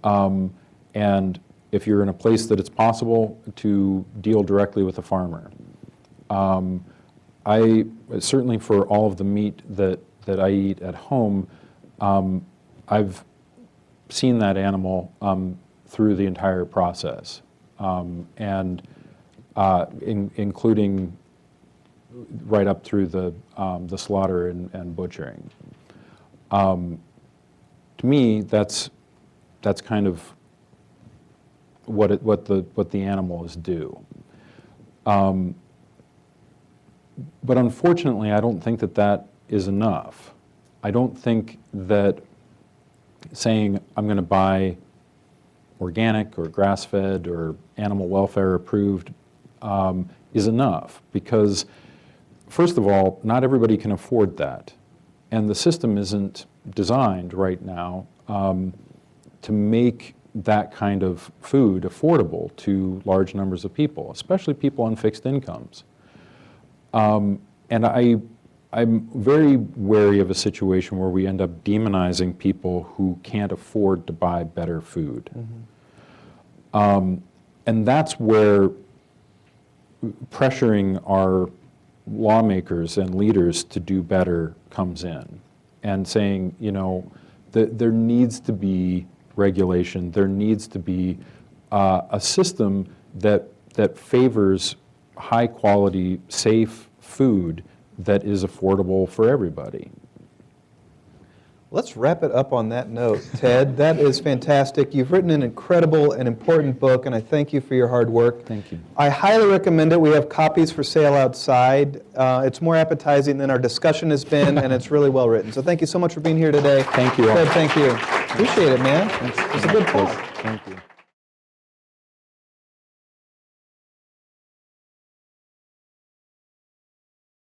And if you're in a place that it's possible to deal directly with a farmer. I certainly, for all of the meat that I eat at home, I've seen that animal through the entire process, and including right up through the slaughter and butchering. To me, that's kind of what the animal is due. But unfortunately, I don't think that is enough. I don't think that saying I'm going to buy organic or grass-fed or animal welfare approved is enough, because first of all, not everybody can afford that, and the system isn't designed right now to make that kind of food affordable to large numbers of people, especially people on fixed incomes. And I'm very wary of a situation where we end up demonizing people who can't afford to buy better food. And that's where pressuring our lawmakers and leaders to do better comes in, and saying, you know, that there needs to be regulation, there needs to be a system that favors high quality, safe food that is affordable for everybody. Let's wrap it up on that note, Ted. That is fantastic. You've written an incredible and important book, and I thank you for your hard work. Thank you. I highly recommend it. We have copies for sale outside. It's more appetizing than our discussion has been, and it's really well written. So thank you so much for being here today. Thank you all. Ted, thank you. Appreciate it, man. It's a good talk. Thank you.